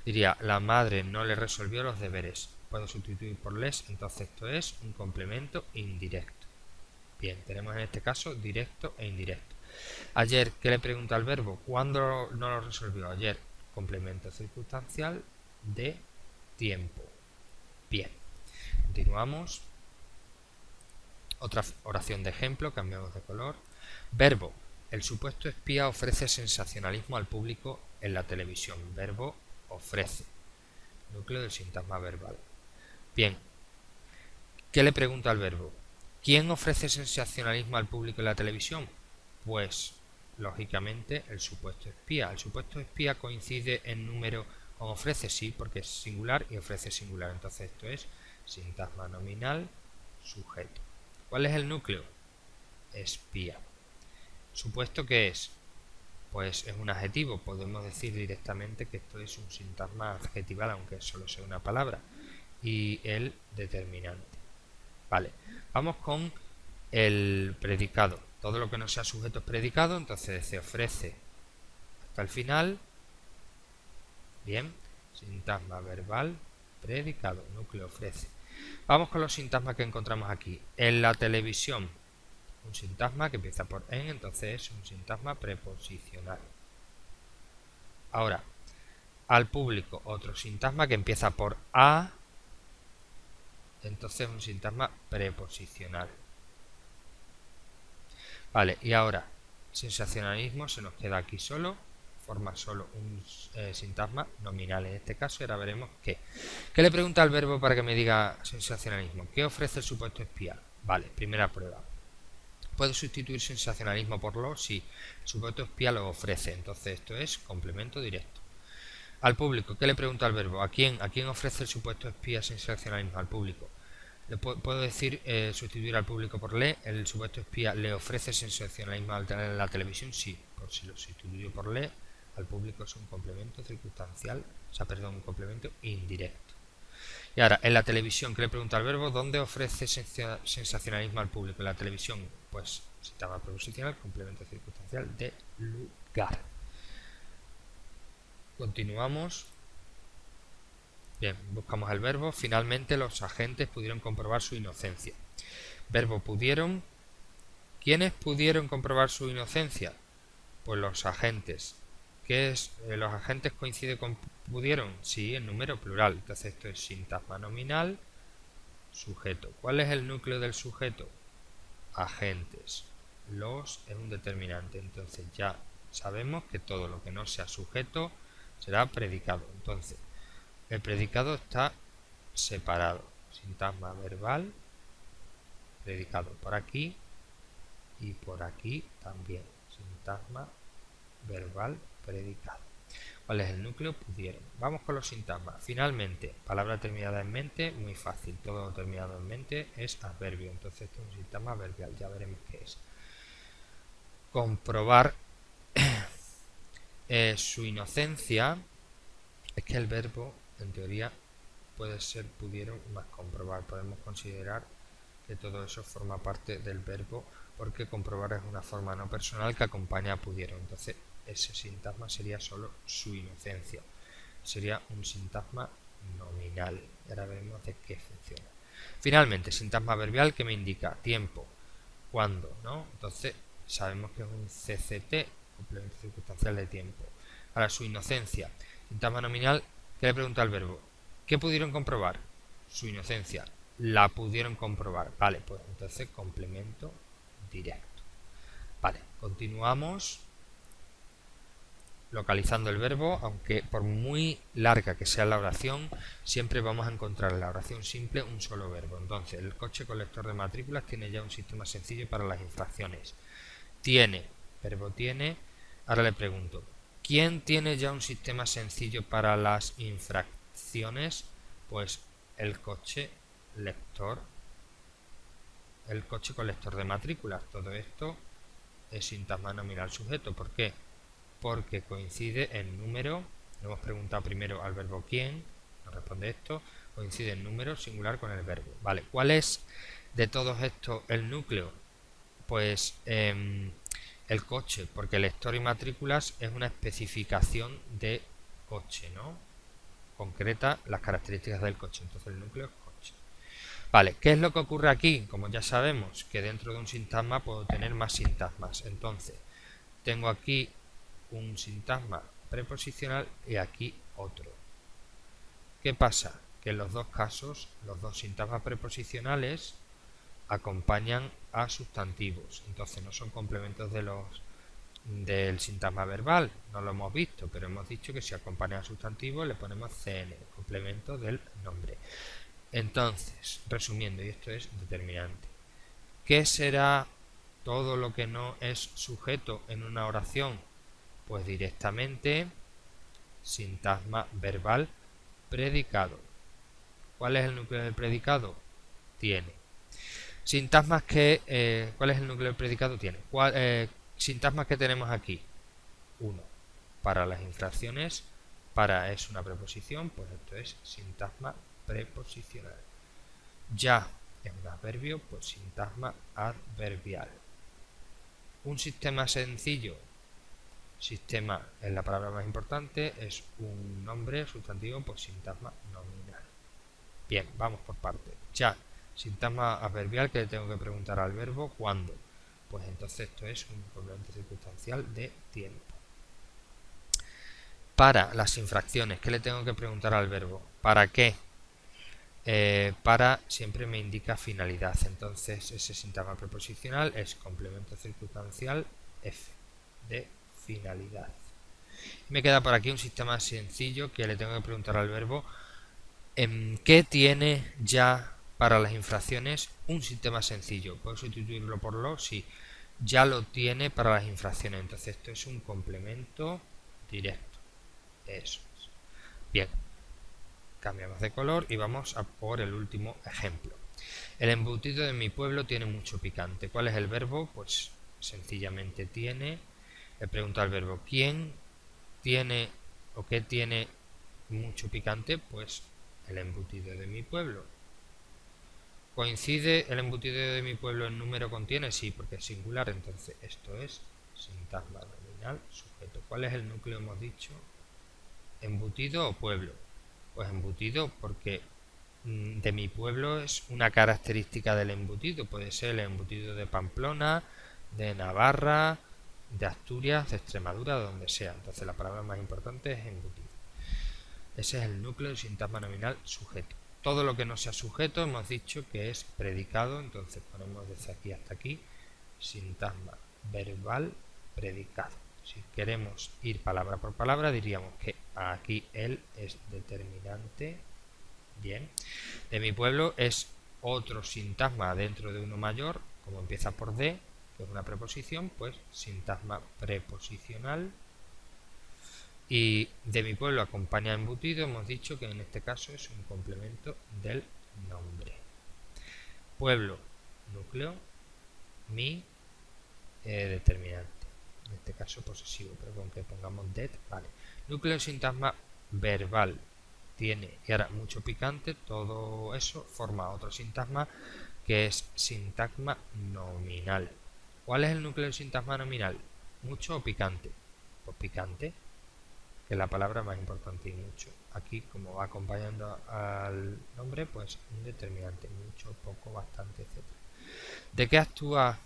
Diría, la madre no le resolvió los deberes. Puedo sustituir por les, entonces esto es un complemento indirecto. Bien, tenemos en este caso directo e indirecto. Ayer, ¿qué le pregunta al verbo? ¿Cuándo no lo resolvió? Ayer, complemento circunstancial de tiempo. Bien, continuamos. Otra oración de ejemplo, cambiamos de color. Verbo. El supuesto espía ofrece sensacionalismo al público en la televisión. Verbo ofrece. Núcleo del sintagma verbal. Bien. ¿Qué le pregunta al verbo? ¿Quién ofrece sensacionalismo al público en la televisión? Pues, lógicamente, el supuesto espía. ¿El supuesto espía coincide en número con ofrece? Sí, porque es singular y ofrece singular. Entonces esto es sintagma nominal sujeto. ¿Cuál es el núcleo? Espía. ¿Supuesto qué es? Pues es un adjetivo. Podemos decir directamente que esto es un sintagma adjetival, aunque solo sea una palabra. y el determinante. Vale, vamos con el predicado. Todo lo que no sea sujeto es predicado, entonces se ofrece hasta el final. Bien, sintagma verbal, predicado, núcleo ofrece. Vamos con los sintagmas que encontramos aquí. En la televisión, un sintagma que empieza por en, entonces es un sintagma preposicional. Ahora, al público, otro sintagma que empieza por a, entonces un sintagma preposicional. Vale, y ahora, sensacionalismo, se nos queda aquí solo, forma solo un sintagma nominal en este caso, y ahora veremos qué. ¿Qué le pregunta al verbo para que me diga sensacionalismo? ¿Qué ofrece el supuesto espía? Vale, primera prueba. ¿Puedo sustituir sensacionalismo por lo? Sí, el supuesto espía lo ofrece, entonces esto es complemento directo. Al público, ¿qué le pregunta al verbo? ¿A quién ofrece el supuesto espía sensacionalismo? Al público. Puedo decir sustituir al público por le. ¿El supuesto espía le ofrece sensacionalismo al tener en la televisión? Sí, por si lo sustituyo por le, al público es un complemento circunstancial, o sea, perdón, un complemento indirecto. Y ahora, en la televisión, ¿qué le pregunta al verbo? ¿Dónde ofrece sensacionalismo al público? En la televisión, pues sintagma preposicional, complemento circunstancial de lugar. Continuamos. Bien, buscamos el verbo. Finalmente los agentes pudieron comprobar su inocencia. Verbo pudieron. ¿Quiénes pudieron comprobar su inocencia? Pues los agentes. ¿Qué es? ¿Los agentes coincide con pudieron? Sí, en número plural. Entonces esto es sintagma nominal, sujeto. ¿Cuál es el núcleo del sujeto? Agentes. Los es un determinante. Entonces ya sabemos que todo lo que no sea sujeto será predicado. Entonces, el predicado está separado. Sintagma verbal, predicado por aquí y por aquí también. Sintagma verbal, predicado. ¿Cuál es el núcleo? Pudieron. Vamos con los sintagmas. Finalmente, palabra terminada en mente, muy fácil. Todo terminado en mente es adverbio. Entonces este es un sintagma adverbial. Ya veremos qué es. Comprobar su inocencia. Es que el verbo, en teoría, puede ser pudieron más comprobar. Podemos considerar que todo eso forma parte del verbo porque comprobar es una forma no personal que acompaña a pudieron. Entonces ese sintagma sería solo su inocencia. Sería un sintagma nominal. Y ahora veremos de qué funciona. Finalmente, sintagma verbal que me indica tiempo, cuándo, ¿no? Entonces sabemos que es un CCT, complemento circunstancial de tiempo. Ahora su inocencia. Sintagma nominal, ¿qué le pregunta al verbo? ¿Qué pudieron comprobar? Su inocencia. La pudieron comprobar. Vale, pues entonces complemento directo. Vale, continuamos localizando el verbo, aunque por muy larga que sea la oración, siempre vamos a encontrar en la oración simple un solo verbo. Entonces, el coche con lector de matrículas tiene ya un sistema sencillo para las infracciones. Tiene, verbo tiene. Ahora le pregunto, ¿quién tiene ya un sistema sencillo para las infracciones? Pues el coche lector, el coche con lector de matrículas. Todo esto es sintagma nominal sujeto. ¿Por qué? Porque coincide en número. Le hemos preguntado primero al verbo quién, nos responde esto, coincide en número singular con el verbo. Vale, ¿cuál es de todos estos el núcleo? Pues el coche, porque lector y matrículas es una especificación de coche, ¿no? Concreta las características del coche, entonces el núcleo es coche. Vale, ¿qué es lo que ocurre aquí? Como ya sabemos que dentro de un sintagma puedo tener más sintagmas, entonces tengo aquí un sintagma preposicional y aquí otro. ¿Qué pasa? Que en los dos casos, los dos sintagmas preposicionales acompañan a sustantivos, entonces no son complementos del sintagma verbal, no lo hemos visto, pero hemos dicho que si acompaña a sustantivos le ponemos CN, complemento del nombre. Entonces, resumiendo, y esto es determinante, ¿qué será todo lo que no es sujeto en una oración? Pues directamente sintagma verbal predicado. ¿Cuál es el núcleo del predicado? Tiene. Sintagmas que... ¿cuál es el núcleo del predicado? Tiene. Sintagmas que tenemos aquí. 1. Para las infracciones, para es una preposición, pues esto es sintagma preposicional. Ya es un adverbio, pues sintagma adverbial. Un sistema sencillo. Sistema es la palabra más importante, es un nombre sustantivo, pues sintagma nominal. Bien, vamos por partes. Ya, sintagma adverbial, que le tengo que preguntar al verbo ¿cuándo? Pues entonces esto es un complemento circunstancial de tiempo. Para las infracciones, ¿qué le tengo que preguntar al verbo? ¿Para qué? Para siempre me indica finalidad, entonces ese sintagma preposicional es complemento circunstancial F de finalidad. Me queda por aquí un sistema sencillo que le tengo que preguntar al verbo ¿qué tiene ya para las infracciones un sistema sencillo? ¿Puedo sustituirlo por lo? Sí, ya lo tiene para las infracciones, entonces esto es un complemento directo. Eso es. Bien, cambiamos de color y vamos a por el último ejemplo. El embutido de mi pueblo tiene mucho picante. ¿Cuál es el verbo? Pues sencillamente tiene. Le pregunto al verbo ¿quién tiene o qué tiene mucho picante? Pues el embutido de mi pueblo. ¿Coincide el embutido de mi pueblo en número contiene? Sí, porque es singular, entonces esto es sintagma nominal sujeto. ¿Cuál es el núcleo? Hemos dicho embutido o pueblo. Pues embutido porque de mi pueblo es una característica del embutido. Puede ser el embutido de Pamplona, de Navarra, de Asturias, de Extremadura, de donde sea. Entonces la palabra más importante es embutido. Ese es el núcleo del sintagma nominal sujeto. Todo lo que no sea sujeto hemos dicho que es predicado, entonces ponemos desde aquí hasta aquí sintagma verbal predicado. Si queremos ir palabra por palabra diríamos que aquí el es determinante. Bien, de mi pueblo es otro sintagma dentro de uno mayor, como empieza por de, que es una preposición, pues sintagma preposicional. Y de mi pueblo acompaña embutido, hemos dicho que en este caso es un complemento del nombre. Pueblo, núcleo, mi, determinante. En este caso posesivo, pero con que pongamos det, vale. Núcleo, sintagma verbal, tiene y ahora mucho picante, todo eso forma otro sintagma que es sintagma nominal. ¿Cuál es el núcleo del sintagma nominal? ¿Mucho o picante? Pues picante, que es la palabra más importante, y mucho. Aquí, como va acompañando al nombre, pues un determinante, mucho, poco, bastante, etc. ¿De qué actúa?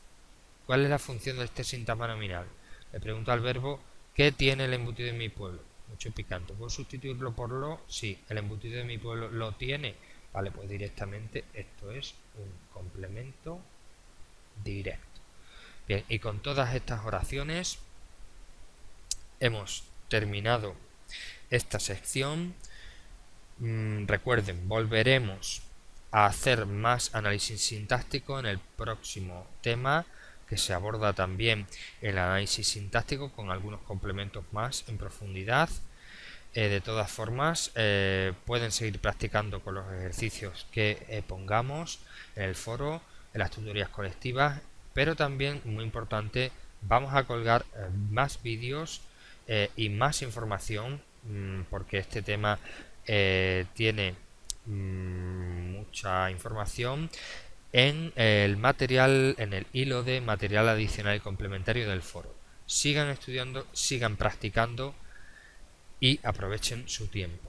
¿Cuál es la función de este sintagma nominal? Le pregunto al verbo ¿qué tiene el embutido de mi pueblo? Mucho picante. ¿Puedo sustituirlo por lo? Sí. ¿El embutido de mi pueblo lo tiene? Vale, pues directamente esto es un complemento directo. Bien, y con todas estas oraciones hemos terminado esta sección. Recuerden, volveremos a hacer más análisis sintáctico en el próximo tema, que se aborda también el análisis sintáctico con algunos complementos más en profundidad. De todas formas, pueden seguir practicando con los ejercicios que pongamos en el foro, en las tutorías colectivas, pero también, muy importante, vamos a colgar más vídeos y más información, porque este tema tiene mucha información en el material, en el hilo de material adicional y complementario del foro. Sigan estudiando, sigan practicando y aprovechen su tiempo.